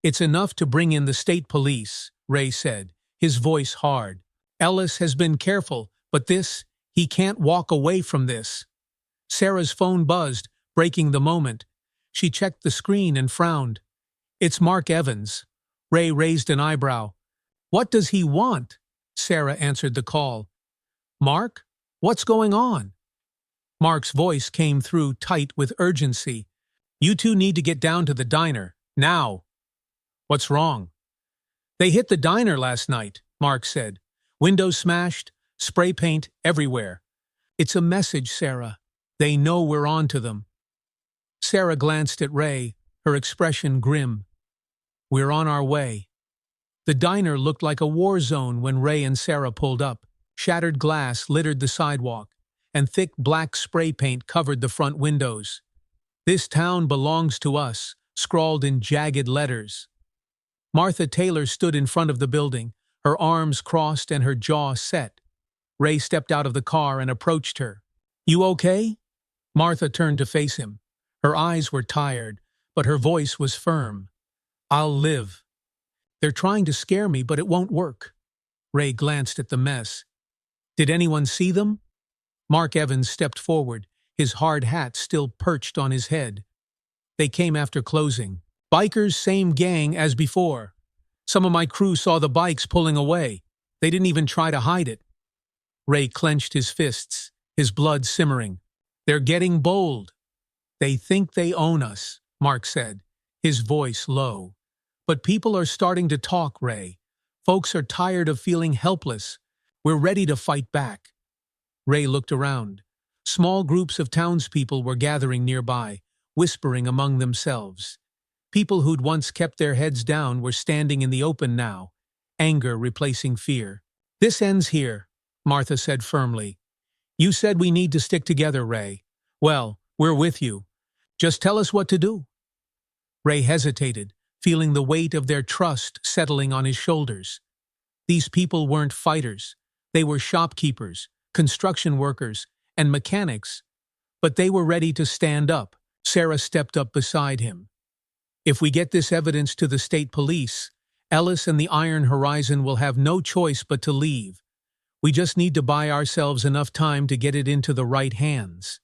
"It's enough to bring in the state police," Ray said, his voice hard. "Ellis has been careful, but he can't walk away from this." Sarah's phone buzzed, breaking the moment. She checked the screen and frowned. "It's Mark Evans." Ray raised an eyebrow. "What does he want?" Sarah answered the call. "Mark? What's going on?" Mark's voice came through tight with urgency. "You two need to get down to the diner, now." "What's wrong?" "They hit the diner last night," Mark said. "Windows smashed, spray paint everywhere." "It's a message, Sarah. They know we're on to them." Sarah glanced at Ray, her expression grim. "We're on our way." The diner looked like a war zone when Ray and Sarah pulled up. Shattered glass littered the sidewalk, and thick black spray paint covered the front windows. "This town belongs to us," scrawled in jagged letters. Martha Taylor stood in front of the building, her arms crossed and her jaw set. Ray stepped out of the car and approached her. "You okay?" Martha turned to face him. Her eyes were tired, but her voice was firm. "I'll live. They're trying to scare me, but it won't work." Ray glanced at the mess. "Did anyone see them?" Mark Evans stepped forward, his hard hat still perched on his head. "They came after closing. Bikers, same gang as before. Some of my crew saw the bikes pulling away. They didn't even try to hide it." Ray clenched his fists, his blood simmering. "They're getting bold." "They think they own us," Mark said, his voice low. "But people are starting to talk, Ray. Folks are tired of feeling helpless. We're ready to fight back." Ray looked around. Small groups of townspeople were gathering nearby, whispering among themselves. People who'd once kept their heads down were standing in the open now, anger replacing fear. "This ends here," Martha said firmly. "You said we need to stick together, Ray. Well, we're with you. Just tell us what to do." Ray hesitated, feeling the weight of their trust settling on his shoulders. These people weren't fighters. They were shopkeepers, construction workers, and mechanics. But they were ready to stand up. Sarah stepped up beside him. "If we get this evidence to the state police, Ellis and the Iron Horizon will have no choice but to leave. We just need to buy ourselves enough time to get it into the right hands."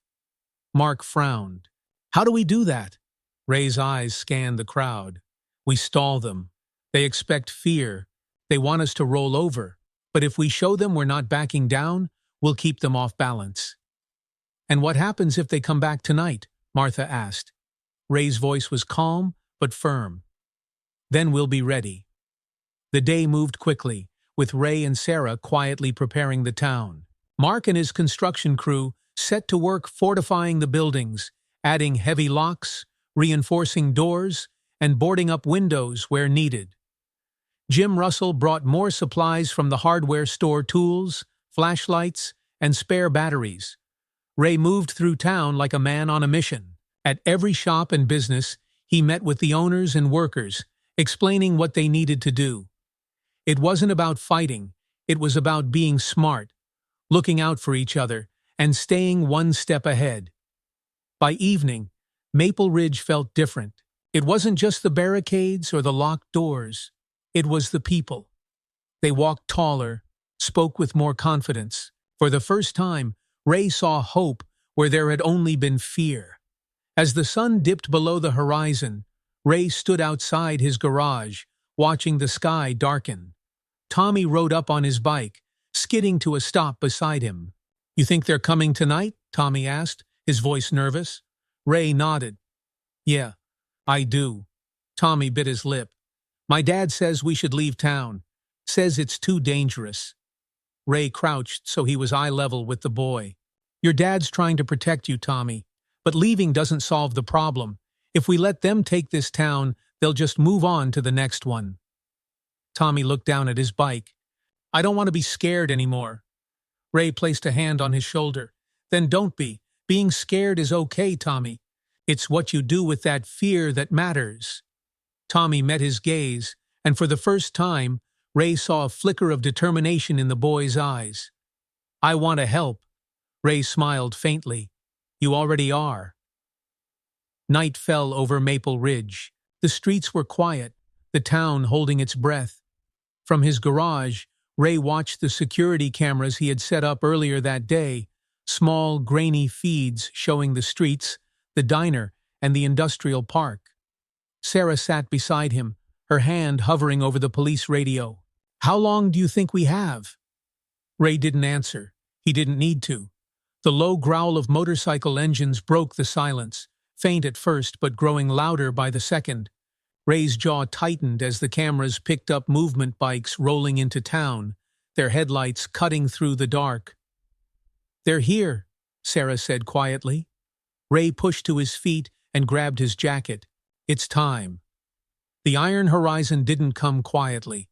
Mark frowned. "How do we do that?" Ray's eyes scanned the crowd. "We stall them. They expect fear. They want us to roll over. But if we show them we're not backing down, we'll keep them off balance." "And what happens if they come back tonight?" Martha asked. Ray's voice was calm but firm. "Then we'll be ready." The day moved quickly, with Ray and Sarah quietly preparing the town. Mark and his construction crew set to work fortifying the buildings, adding heavy locks, reinforcing doors, and boarding up windows where needed. Jim Russell brought more supplies from the hardware store: tools, flashlights, and spare batteries. Ray moved through town like a man on a mission. At every shop and business, he met with the owners and workers, explaining what they needed to do. It wasn't about fighting, it was about being smart, looking out for each other, and staying one step ahead. By evening, Maple Ridge felt different. It wasn't just the barricades or the locked doors. It was the people. They walked taller, spoke with more confidence, For the first time, Ray saw hope where there had only been fear. As the sun dipped below the horizon, Ray stood outside his garage, watching the sky darken. Tommy rode up on his bike, skidding to a stop beside him. "You think they're coming tonight?" Tommy asked, his voice nervous. Ray nodded. "Yeah, I do." Tommy bit his lip. "My dad says we should leave town. Says it's too dangerous." Ray crouched so he was eye level with the boy. "Your dad's trying to protect you, Tommy. But leaving doesn't solve the problem. If we let them take this town, they'll just move on to the next one." Tommy looked down at his bike. "I don't want to be scared anymore." Ray placed a hand on his shoulder. "Then don't be. Being scared is okay, Tommy. It's what you do with that fear that matters." Tommy met his gaze, and for the first time, Ray saw a flicker of determination in the boy's eyes. "I want to help." Ray smiled faintly. "You already are." Night fell over Maple Ridge. The streets were quiet, the town holding its breath. From his garage, Ray watched the security cameras he had set up earlier that day, small, grainy feeds showing the streets, the diner, and the industrial park. Sarah sat beside him, her hand hovering over the police radio. "How long do you think we have?" Ray didn't answer. He didn't need to. The low growl of motorcycle engines broke the silence, faint at first but growing louder by the second. Ray's jaw tightened as the cameras picked up movement bikes rolling into town, their headlights cutting through the dark. "They're here," Sarah said quietly. Ray pushed to his feet and grabbed his jacket. "It's time." The iron horizon didn't come quietly.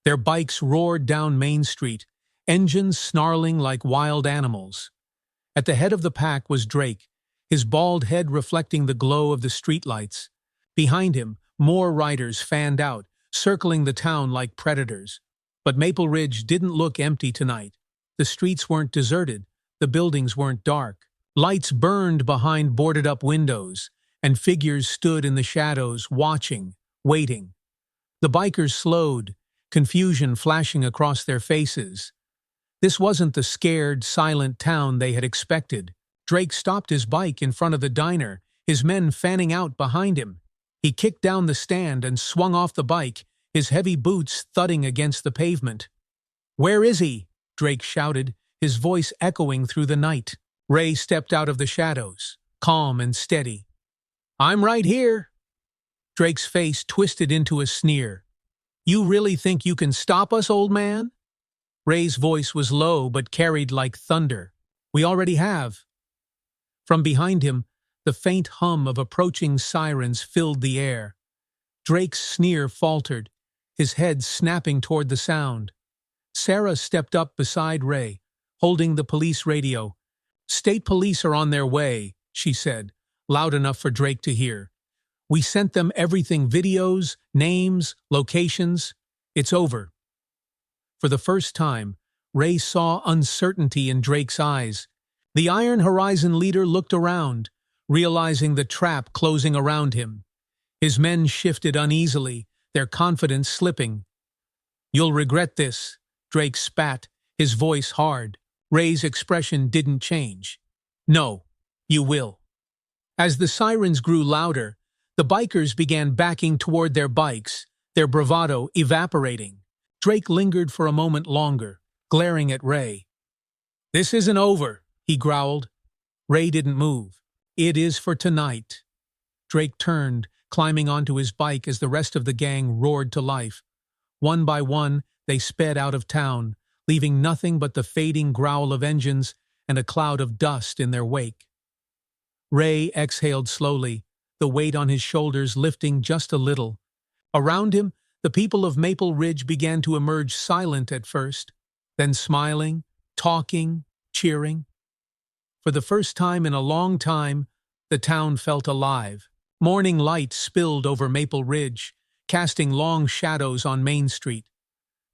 Their bikes roared down Main Street, engines snarling like wild animals. At the head of the pack was Drake, his bald head reflecting the glow of the streetlights. Behind him, more riders fanned out, circling the town like predators. But Maple Ridge didn't look empty tonight. The streets weren't deserted, the buildings weren't dark. Lights burned behind boarded-up windows, and figures stood in the shadows, watching, waiting. The bikers slowed, confusion flashing across their faces. This wasn't the scared, silent town they had expected. Drake stopped his bike in front of the diner, his men fanning out behind him. He kicked down the stand and swung off the bike, his heavy boots thudding against the pavement. "Where is he?" Drake shouted, his voice echoing through the night. Ray stepped out of the shadows, calm and steady. "I'm right here." Drake's face twisted into a sneer. "You really think you can stop us, old man?" Ray's voice was low but carried like thunder. "We already have." From behind him, the faint hum of approaching sirens filled the air. Drake's sneer faltered, his head snapping toward the sound. Sarah stepped up beside Ray, holding the police radio. "State police are on their way," she said, loud enough for Drake to hear. "We sent them everything, videos, names, locations. It's over." For the first time, Ray saw uncertainty in Drake's eyes. The Iron Horizon leader looked around, realizing the trap closing around him. His men shifted uneasily, their confidence slipping. "You'll regret this," Drake spat, his voice hard. Ray's expression didn't change. "No, you will." As the sirens grew louder, the bikers began backing toward their bikes, their bravado evaporating. Drake lingered for a moment longer, glaring at Ray. "This isn't over," he growled. Ray didn't move. "It is for tonight." Drake turned, climbing onto his bike as the rest of the gang roared to life. One by one, they sped out of town, leaving nothing but the fading growl of engines and a cloud of dust in their wake. Ray exhaled slowly, the weight on his shoulders lifting just a little. Around him, the people of Maple Ridge began to emerge, silent at first, then smiling, talking, cheering. For the first time in a long time, the town felt alive. Morning light spilled over Maple Ridge, casting long shadows on Main Street.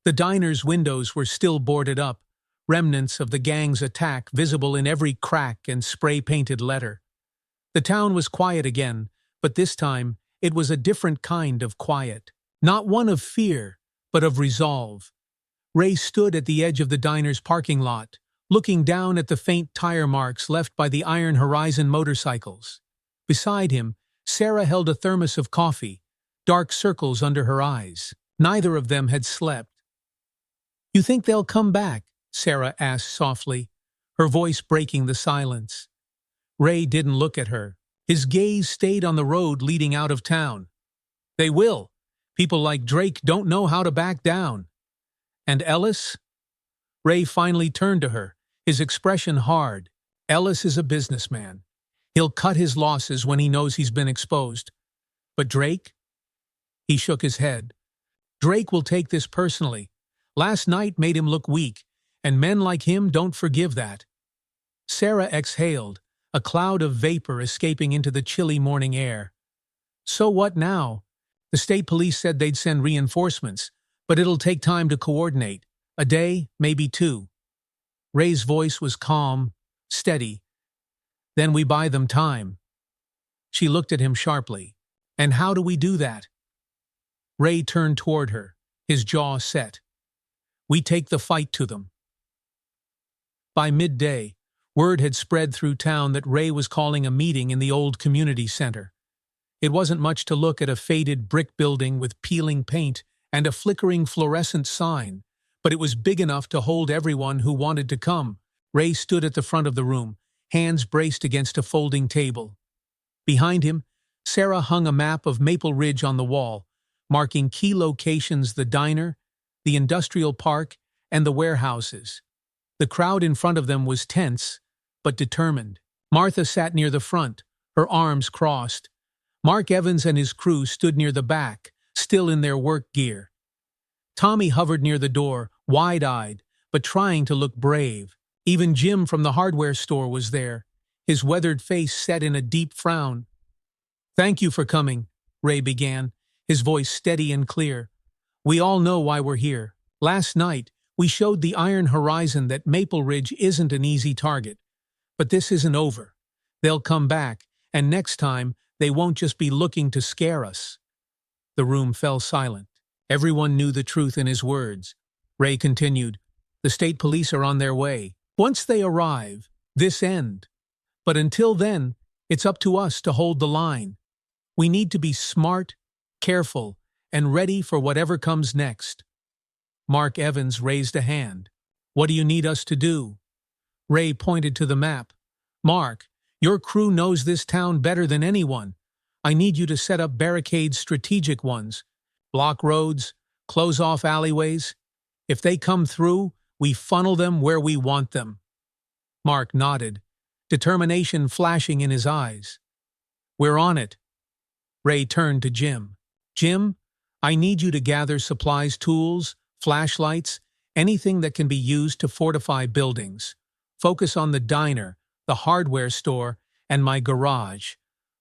The diner's windows were still boarded up, remnants of the gang's attack visible in every crack and spray-painted letter. The town was quiet again, but this time it was a different kind of quiet. Not one of fear, but of resolve. Ray stood at the edge of the diner's parking lot, looking down at the faint tire marks left by the Iron Horizon motorcycles. Beside him, Sarah held a thermos of coffee, dark circles under her eyes. Neither of them had slept. "You think they'll come back?" Sarah asked softly, her voice breaking the silence. Ray didn't look at her. His gaze stayed on the road leading out of town. "They will. People like Drake don't know how to back down." "And Ellis?" Ray finally turned to her, his expression hard. "Ellis is a businessman. He'll cut his losses when he knows he's been exposed. But Drake?" He shook his head. "Drake will take this personally. Last night made him look weak, and men like him don't forgive that." Sarah exhaled, a cloud of vapor escaping into the chilly morning air. "So what now? The state police said they'd send reinforcements, but it'll take time to coordinate. A day, maybe 2. Ray's voice was calm, steady. "Then we buy them time." She looked at him sharply. "And how do we do that?" Ray turned toward her, his jaw set. "We take the fight to them." By midday, word had spread through town that Ray was calling a meeting in the old community center. It wasn't much to look at a faded brick building with peeling paint and a flickering fluorescent sign, but it was big enough to hold everyone who wanted to come. Ray stood at the front of the room, hands braced against a folding table. Behind him, Sarah hung a map of Maple Ridge on the wall, marking key locations: the diner, the industrial park, and the warehouses. The crowd in front of them was tense, but determined. Martha sat near the front, her arms crossed. Mark Evans and his crew stood near the back, still in their work gear. Tommy hovered near the door, wide-eyed, but trying to look brave. Even Jim from the hardware store was there, his weathered face set in a deep frown. "Thank you for coming," Ray began, his voice steady and clear. "We all know why we're here. Last night, we showed the Iron Horizon that Maple Ridge isn't an easy target. But this isn't over. They'll come back, and next time, they won't just be looking to scare us." The room fell silent. Everyone knew the truth in his words. Ray continued, "The state police are on their way. Once they arrive, this end. But until then, it's up to us to hold the line. We need to be smart, careful, and ready for whatever comes next." Mark Evans raised a hand. "What do you need us to do?" Ray pointed to the map. "Mark, your crew knows this town better than anyone. I need you to set up barricades, strategic ones. Block roads, close off alleyways. If they come through, we funnel them where we want them." Mark nodded, determination flashing in his eyes. "We're on it." Ray turned to Jim. "Jim, I need you to gather supplies, tools, flashlights, anything that can be used to fortify buildings. Focus on the diner, the hardware store, and my garage.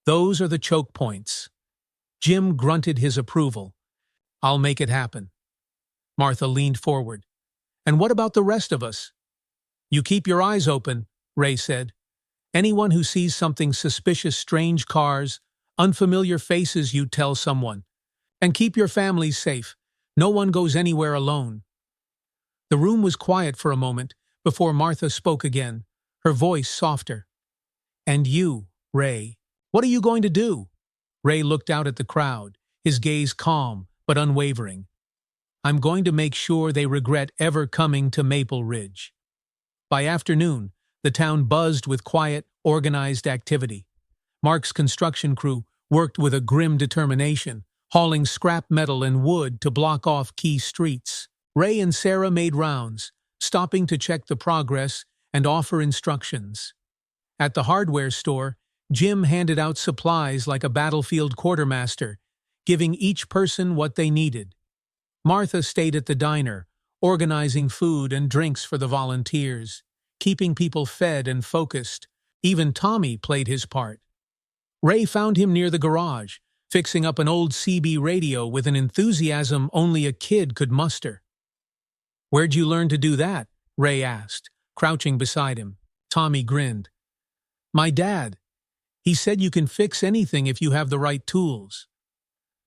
Those are the choke points." Jim grunted his approval. "I'll make it happen." Martha leaned forward. "And what about the rest of us?" "You keep your eyes open," Ray said. "Anyone who sees something suspicious, strange cars, unfamiliar faces, you tell someone. And keep your families safe. No one goes anywhere alone." The room was quiet for a moment before Martha spoke again, her voice softer. "And you, Ray, what are you going to do?" Ray looked out at the crowd, his gaze calm but unwavering. "I'm going to make sure they regret ever coming to Maple Ridge." By afternoon, the town buzzed with quiet, organized activity. Mark's construction crew worked with a grim determination, hauling scrap metal and wood to block off key streets. Ray and Sarah made rounds, stopping to check the progress and offer instructions. At the hardware store, Jim handed out supplies like a battlefield quartermaster, giving each person what they needed. Martha stayed at the diner, organizing food and drinks for the volunteers, keeping people fed and focused. Even Tommy played his part. Ray found him near the garage, fixing up an old CB radio with an enthusiasm only a kid could muster. "Where'd you learn to do that?" Ray asked, crouching beside him. Tommy grinned. "My dad. He said you can fix anything if you have the right tools."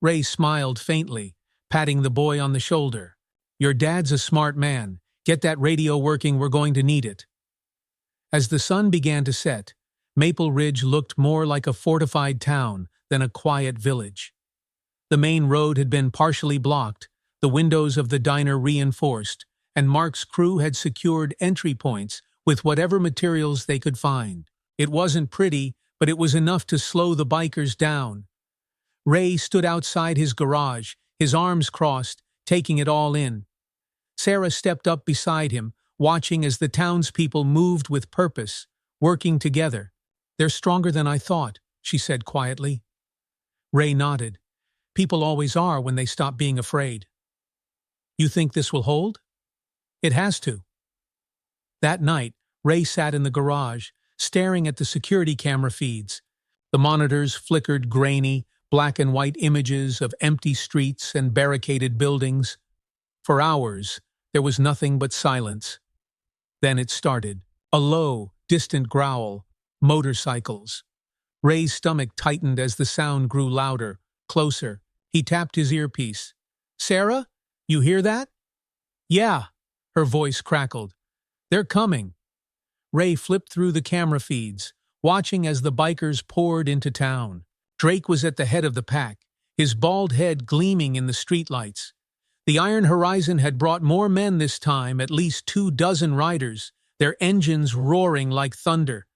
Ray smiled faintly, patting the boy on the shoulder. "Your dad's a smart man. Get that radio working, we're going to need it." As the sun began to set, Maple Ridge looked more like a fortified town than a quiet village. The main road had been partially blocked, the windows of the diner reinforced, and Mark's crew had secured entry points with whatever materials they could find. It wasn't pretty, but it was enough to slow the bikers down. Ray stood outside his garage, his arms crossed, taking it all in. Sarah stepped up beside him, watching as the townspeople moved with purpose, working together. "They're stronger than I thought," she said quietly. Ray nodded. "People always are when they stop being afraid." "You think this will hold?" "It has to." That night, Ray sat in the garage, staring at the security camera feeds. The monitors flickered grainy, black and white images of empty streets and barricaded buildings. For hours, there was nothing but silence. Then it started. A low, distant growl. Motorcycles. Ray's stomach tightened as the sound grew louder, closer. He tapped his earpiece. "Sarah, you hear that?" "Yeah," her voice crackled. "They're coming." Ray flipped through the camera feeds, watching as the bikers poured into town. Drake was at the head of the pack, his bald head gleaming in the streetlights. The Iron Horizon had brought more men this time, at least 24 riders, their engines roaring like thunder.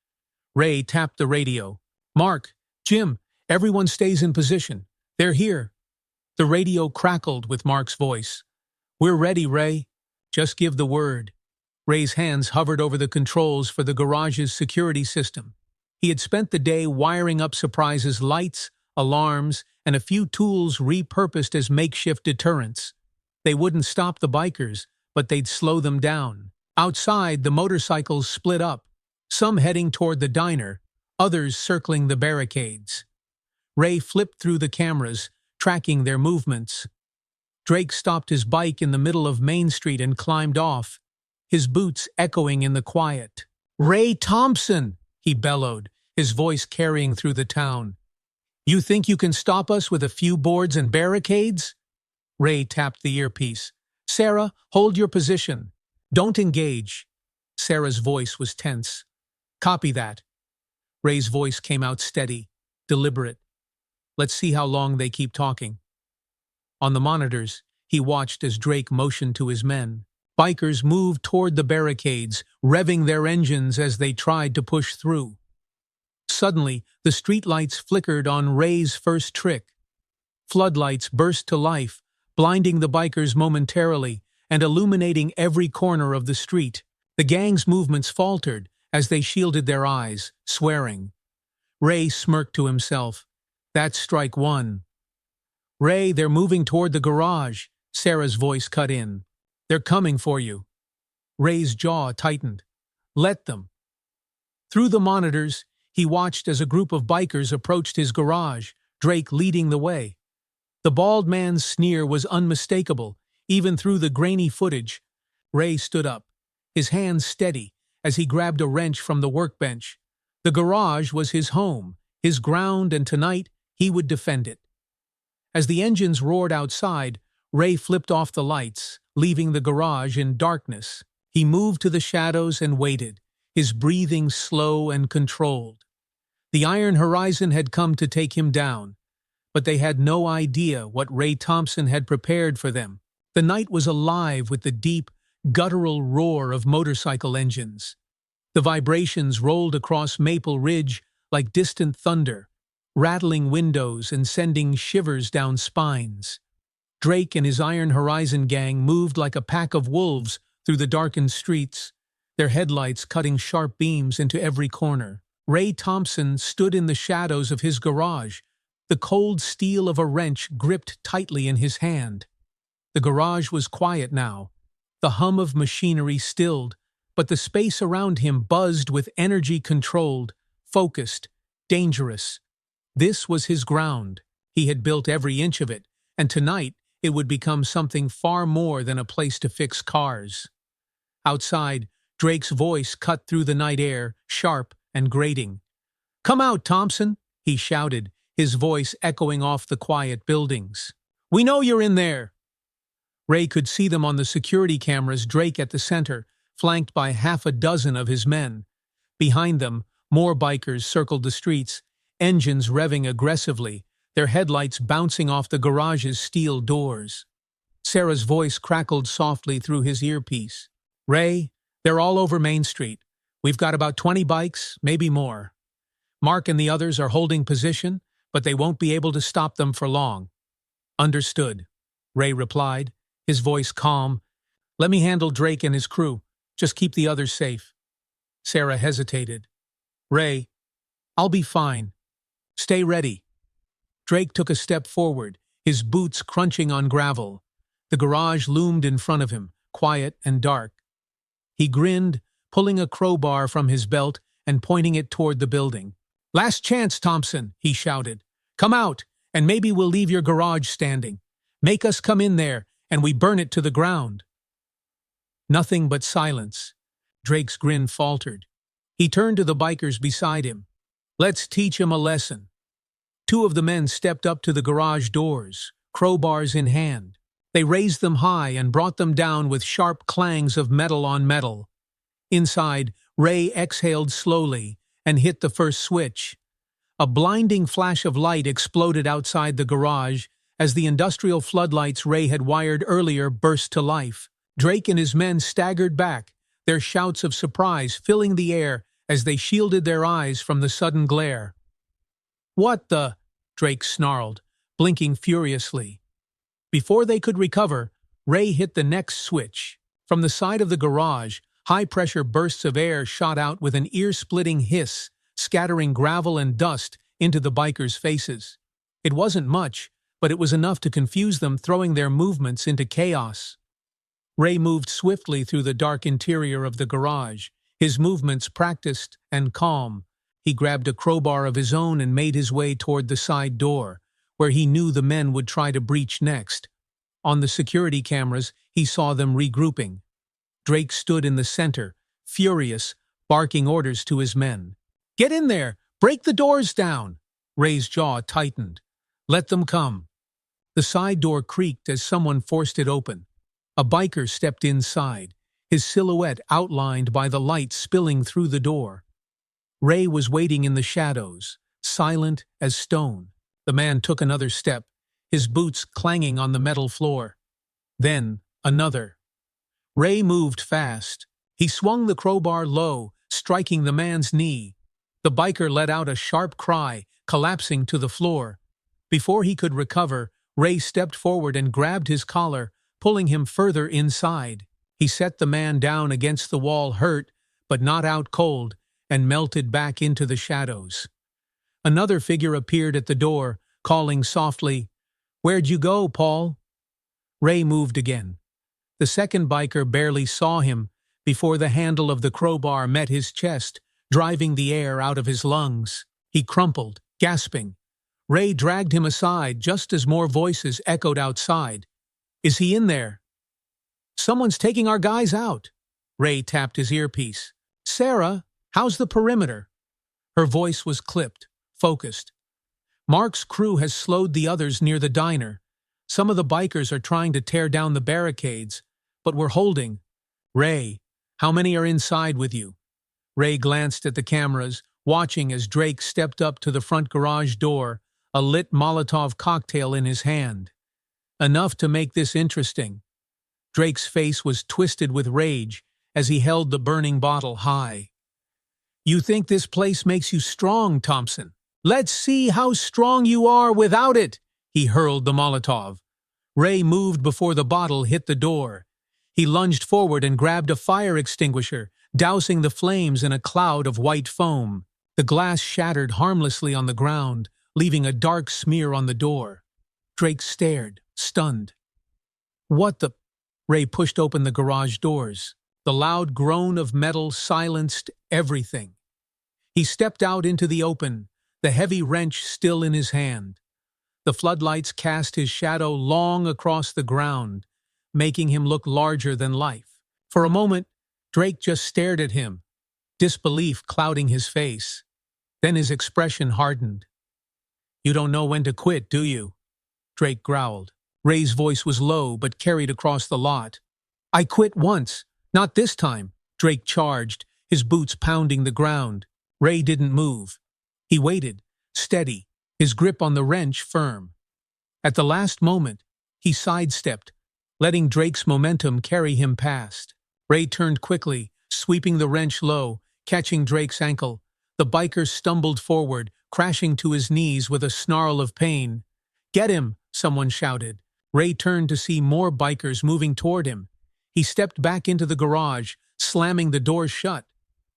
Ray tapped the radio. "Mark, Jim, everyone stays in position. They're here." The radio crackled with Mark's voice. "We're ready, Ray. Just give the word." Ray's hands hovered over the controls for the garage's security system. He had spent the day wiring up Surprise's lights, alarms, and a few tools repurposed as makeshift deterrents. They wouldn't stop the bikers, but they'd slow them down. Outside, the motorcycles split up, some heading toward the diner, others circling the barricades. Ray flipped through the cameras, tracking their movements. Drake stopped his bike in the middle of Main Street and climbed off, his boots echoing in the quiet. "Ray Thompson!" he bellowed, his voice carrying through the town. "You think you can stop us with a few boards and barricades?" Ray tapped the earpiece. "Sarah, hold your position. Don't engage." Sarah's voice was tense. "Copy that." Ray's voice came out steady, deliberate. "Let's see how long they keep talking." On the monitors, he watched as Drake motioned to his men. Bikers moved toward the barricades, revving their engines as they tried to push through. Suddenly, the streetlights flickered on Ray's first trick. Floodlights burst to life, blinding the bikers momentarily and illuminating every corner of the street. The gang's movements faltered as they shielded their eyes, swearing. Ray smirked to himself. "That's strike one." "Ray, they're moving toward the garage," Sarah's voice cut in. "They're coming for you." Ray's jaw tightened. "Let them." Through the monitors, he watched as a group of bikers approached his garage, Drake leading the way. The bald man's sneer was unmistakable, even through the grainy footage. Ray stood up, his hands steady, as he grabbed a wrench from the workbench. The garage was his home, his ground, and tonight he would defend it. As the engines roared outside, Ray flipped off the lights, leaving the garage in darkness. He moved to the shadows and waited, his breathing slow and controlled. The Iron Horizon had come to take him down, but they had no idea what Ray Thompson had prepared for them. The night was alive with the deep, guttural roar of motorcycle engines. The vibrations rolled across Maple Ridge like distant thunder, rattling windows and sending shivers down spines. Drake and his Iron Horizon gang moved like a pack of wolves through the darkened streets, their headlights cutting sharp beams into every corner. Ray Thompson stood in the shadows of his garage, the cold steel of a wrench gripped tightly in his hand. The garage was quiet now, the hum of machinery stilled, but the space around him buzzed with energy controlled, focused, dangerous. This was his ground. He had built every inch of it, and tonight it would become something far more than a place to fix cars. Outside, Drake's voice cut through the night air, sharp and grating. "Come out, Thompson," he shouted, his voice echoing off the quiet buildings. "We know you're in there." Ray could see them on the security cameras, Drake at the center, flanked by half a dozen of his men. Behind them, more bikers circled the streets, engines revving aggressively, their headlights bouncing off the garage's steel doors. Sarah's voice crackled softly through his earpiece. "Ray, they're all over Main Street. We've got about 20 bikes, maybe more. Mark and the others are holding position, but they won't be able to stop them for long." "Understood," Ray replied, his voice calm. "Let me handle Drake and his crew. Just keep the others safe." Sarah hesitated. "Ray, I'll be fine. Stay ready." Drake took a step forward, his boots crunching on gravel. The garage loomed in front of him, quiet and dark. He grinned, pulling a crowbar from his belt and pointing it toward the building. "Last chance, Thompson," he shouted. "Come out, and maybe we'll leave your garage standing. Make us come in there, and we burn it to the ground." Nothing but silence. Drake's grin faltered. He turned to the bikers beside him. "Let's teach him a lesson." Two of the men stepped up to the garage doors, crowbars in hand. They raised them high and brought them down with sharp clangs of metal on metal. Inside, Ray exhaled slowly and hit the first switch. A blinding flash of light exploded outside the garage as the industrial floodlights Ray had wired earlier burst to life. Drake and his men staggered back, their shouts of surprise filling the air as they shielded their eyes from the sudden glare. "What the?" Drake snarled, blinking furiously. Before they could recover, Ray hit the next switch. From the side of the garage, high-pressure bursts of air shot out with an ear-splitting hiss, scattering gravel and dust into the bikers' faces. It wasn't much, but it was enough to confuse them, throwing their movements into chaos. Ray moved swiftly through the dark interior of the garage, his movements practiced and calm. He grabbed a crowbar of his own and made his way toward the side door, where he knew the men would try to breach next. On the security cameras, he saw them regrouping. Drake stood in the center, furious, barking orders to his men. "Get in there! Break the doors down!" Ray's jaw tightened. "Let them come." The side door creaked as someone forced it open. A biker stepped inside, his silhouette outlined by the light spilling through the door. Ray was waiting in the shadows, silent as stone. The man took another step, his boots clanging on the metal floor. Then another. Ray moved fast. He swung the crowbar low, striking the man's knee. The biker let out a sharp cry, collapsing to the floor. Before he could recover, Ray stepped forward and grabbed his collar, pulling him further inside. He set the man down against the wall, hurt, but not out cold, and melted back into the shadows. Another figure appeared at the door, calling softly, "Where'd you go, Paul?" Ray moved again. The second biker barely saw him before the handle of the crowbar met his chest, driving the air out of his lungs. He crumpled, gasping. Ray dragged him aside just as more voices echoed outside. "Is he in there?" "Someone's taking our guys out." Ray tapped his earpiece. "Sarah, how's the perimeter?" Her voice was clipped, focused. "Mark's crew has slowed the others near the diner. Some of the bikers are trying to tear down the barricades, but we're holding." "Ray, how many are inside with you?" Ray glanced at the cameras, watching as Drake stepped up to the front garage door, a lit Molotov cocktail in his hand. "Enough to make this interesting." Drake's face was twisted with rage as he held the burning bottle high. "You think this place makes you strong, Thompson? Let's see how strong you are without it!" He hurled the Molotov. Ray moved before the bottle hit the door. He lunged forward and grabbed a fire extinguisher, dousing the flames in a cloud of white foam. The glass shattered harmlessly on the ground, leaving a dark smear on the door. Drake stared, stunned. "What the—" Ray pushed open the garage doors. The loud groan of metal silenced everything. He stepped out into the open, the heavy wrench still in his hand. The floodlights cast his shadow long across the ground, making him look larger than life. For a moment, Drake just stared at him, disbelief clouding his face. Then his expression hardened. "You don't know when to quit, do you?" Drake growled. Ray's voice was low but carried across the lot. "I quit once. Not this time," Drake charged, his boots pounding the ground. Ray didn't move. He waited, steady, his grip on the wrench firm. At the last moment, he sidestepped, letting Drake's momentum carry him past. Ray turned quickly, sweeping the wrench low, catching Drake's ankle. The biker stumbled forward, crashing to his knees with a snarl of pain. "Get him!" someone shouted. Ray turned to see more bikers moving toward him. He stepped back into the garage, slamming the doors shut.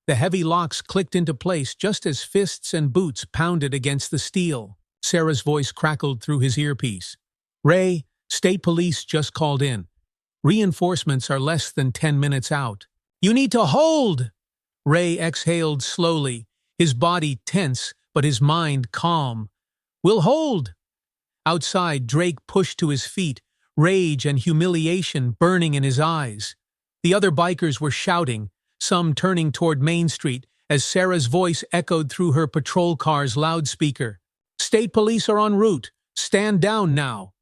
The heavy locks clicked into place just as fists and boots pounded against the steel. Sarah's voice crackled through his earpiece. "Ray, state police just called in. Reinforcements are less than 10 minutes out." "You need to hold!" Ray exhaled slowly, his body tense but his mind calm. "We'll hold!" Outside, Drake pushed to his feet, rage and humiliation burning in his eyes. The other bikers were shouting, some turning toward Main Street as Sarah's voice echoed through her patrol car's loudspeaker. "State police are en route. Stand down now."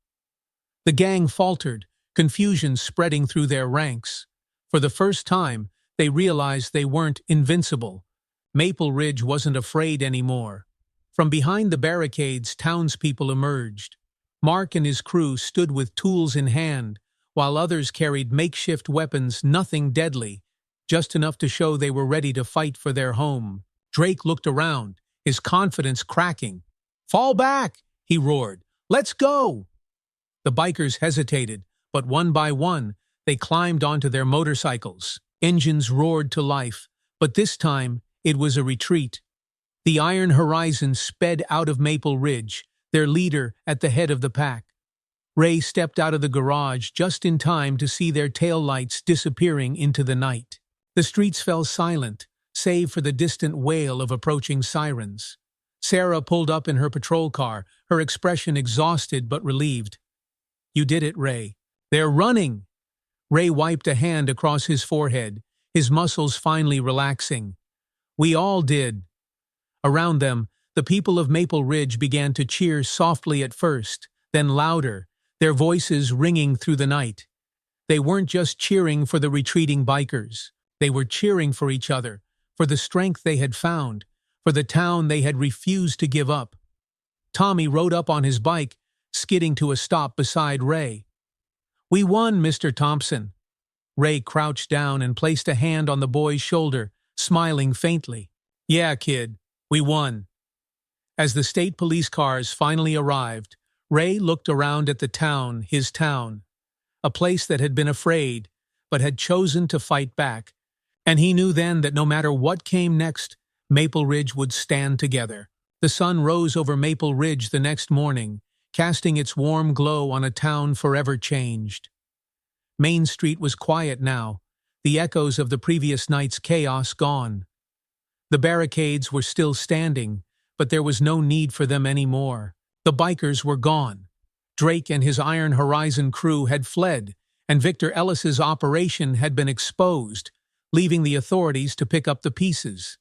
The gang faltered, confusion spreading through their ranks. For the first time, they realized they weren't invincible. Maple Ridge wasn't afraid anymore. From behind the barricades, townspeople emerged. Mark and his crew stood with tools in hand, while others carried makeshift weapons, nothing deadly, just enough to show they were ready to fight for their home. Drake looked around, his confidence cracking. "Fall back!" he roared. "Let's go!" The bikers hesitated, but one by one, they climbed onto their motorcycles. Engines roared to life, but this time it was a retreat. The Iron Horizon sped out of Maple Ridge, their leader at the head of the pack. Ray stepped out of the garage just in time to see their taillights disappearing into the night. The streets fell silent, save for the distant wail of approaching sirens. Sarah pulled up in her patrol car, her expression exhausted but relieved. "You did it, Ray. They're running!" Ray wiped a hand across his forehead, his muscles finally relaxing. "We all did." Around them, the people of Maple Ridge began to cheer softly at first, then louder, their voices ringing through the night. They weren't just cheering for the retreating bikers. They were cheering for each other, for the strength they had found, for the town they had refused to give up. Tommy rode up on his bike, skidding to a stop beside Ray. "We won, Mr. Thompson." Ray crouched down and placed a hand on the boy's shoulder, smiling faintly. "Yeah, kid, we won." As the state police cars finally arrived, Ray looked around at the town, his town, a place that had been afraid, but had chosen to fight back. And he knew then that no matter what came next, Maple Ridge would stand together. The sun rose over Maple Ridge the next morning, casting its warm glow on a town forever changed. Main Street was quiet now, the echoes of the previous night's chaos gone. The barricades were still standing, but there was no need for them anymore. The bikers were gone. Drake and his Iron Horizon crew had fled, and Victor Ellis's operation had been exposed, leaving the authorities to pick up the pieces.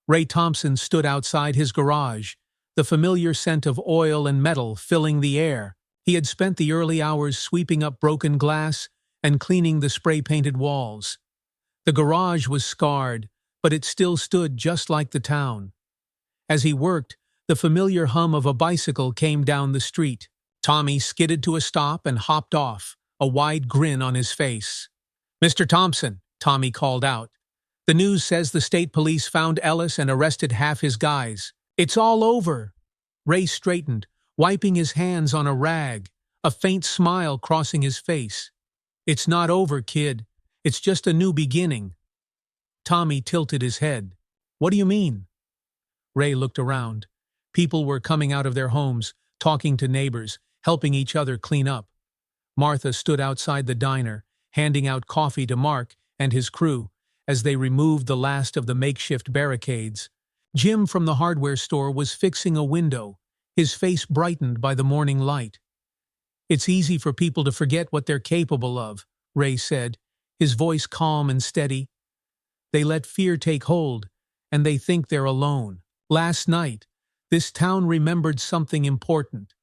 Ray Thompson stood outside his garage, the familiar scent of oil and metal filling the air. He had spent the early hours sweeping up broken glass and cleaning the spray-painted walls. The garage was scarred, but it still stood just like the town. As he worked, the familiar hum of a bicycle came down the street. Tommy skidded to a stop and hopped off, a wide grin on his face. "Mr. Thompson," Tommy called out. "The news says the state police found Ellis and arrested half his guys. It's all over." Ray straightened, wiping his hands on a rag, a faint smile crossing his face. "It's not over, kid. It's just a new beginning." Tommy tilted his head. "What do you mean?" Ray looked around. People were coming out of their homes, talking to neighbors, helping each other clean up. Martha stood outside the diner, handing out coffee to Mark and his crew as they removed the last of the makeshift barricades. Jim from the hardware store was fixing a window, his face brightened by the morning light. "It's easy for people to forget what they're capable of," Ray said, his voice calm and steady. "They let fear take hold, and they think they're alone. Last night, this town remembered something important.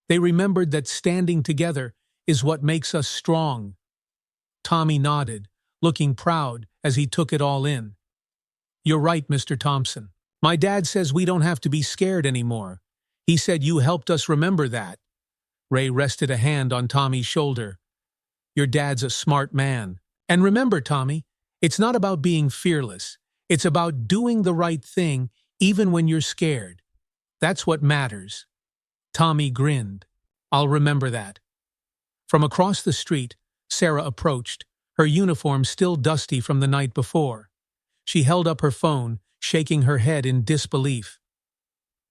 They remembered that standing together is what makes us strong." Tommy nodded, looking proud as he took it all in. You're right, Mr. Thompson. My dad says we don't have to be scared anymore. He said you helped us remember that. Ray rested a hand on Tommy's shoulder. Your dad's a smart man. And remember, Tommy, it's not about being fearless. It's about doing the right thing even when you're scared. That's what matters. Tommy grinned. I'll remember that. From across the street, Sarah approached, her uniform still dusty from the night before. She held up her phone, shaking her head in disbelief.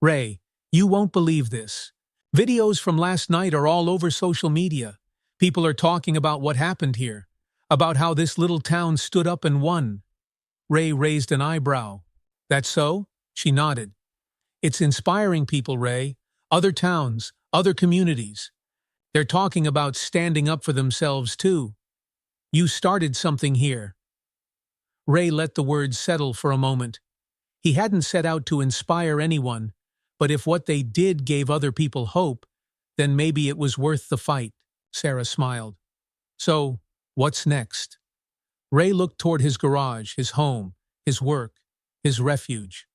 Ray, you won't believe this. Videos from last night are all over social media. People are talking about what happened here, about how this little town stood up and won. Ray raised an eyebrow. That's so? She nodded. It's inspiring people, Ray. Other towns, other communities. They're talking about standing up for themselves, too. You started something here. Ray let the words settle for a moment. He hadn't set out to inspire anyone, but if what they did gave other people hope, then maybe it was worth the fight, Sarah smiled. So, what's next? Ray looked toward his garage, his home, his work, his refuge.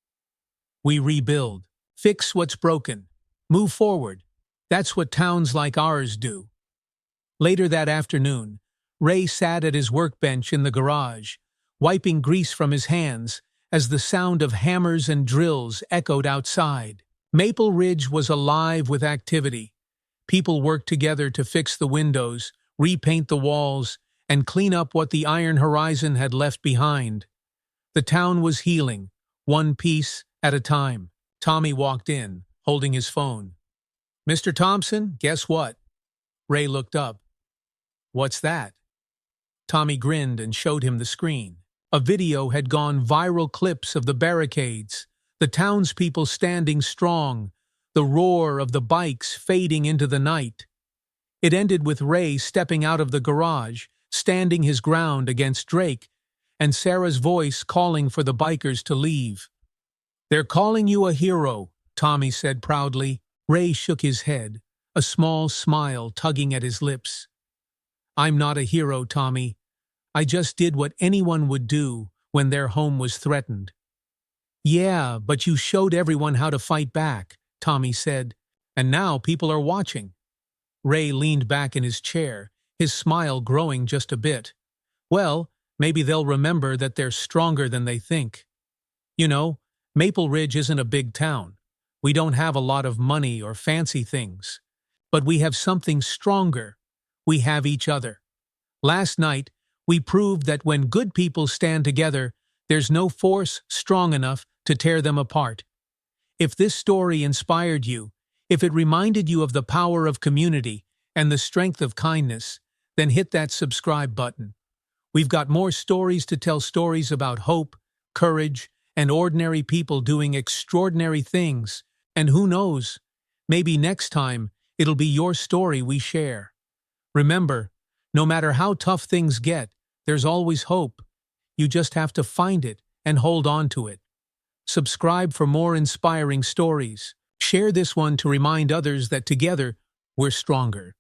We rebuild, fix what's broken, move forward. That's what towns like ours do. Later that afternoon, Ray sat at his workbench in the garage, wiping grease from his hands as the sound of hammers and drills echoed outside. Maple Ridge was alive with activity. People worked together to fix the windows, repaint the walls, and clean up what the iron horizon had left behind. The town was healing, one piece at a time. Tommy walked in, holding his phone. Mr. Thompson, guess what? Ray looked up. What's that? Tommy grinned and showed him the screen. A video had gone viral, clips of the barricades, the townspeople standing strong, the roar of the bikes fading into the night. It ended with Ray stepping out of the garage, standing his ground against Drake, and Sarah's voice calling for the bikers to leave. They're calling you a hero, Tommy said proudly. Ray shook his head, a small smile tugging at his lips. I'm not a hero, Tommy. I just did what anyone would do when their home was threatened. Yeah, but you showed everyone how to fight back, Tommy said, and now people are watching. Ray leaned back in his chair, his smile growing just a bit. Well, maybe they'll remember that they're stronger than they think. You know, Maple Ridge isn't a big town. We don't have a lot of money or fancy things. But we have something stronger. We have each other. Last night, we proved that when good people stand together, there's no force strong enough to tear them apart. If this story inspired you, if it reminded you of the power of community and the strength of kindness, then hit that subscribe button. We've got more stories to tell, stories about hope, courage, and ordinary people doing extraordinary things. And who knows, maybe next time it'll be your story we share. Remember, no matter how tough things get, there's always hope. You just have to find it and hold on to it. Subscribe for more inspiring stories. Share this one to remind others that together we're stronger.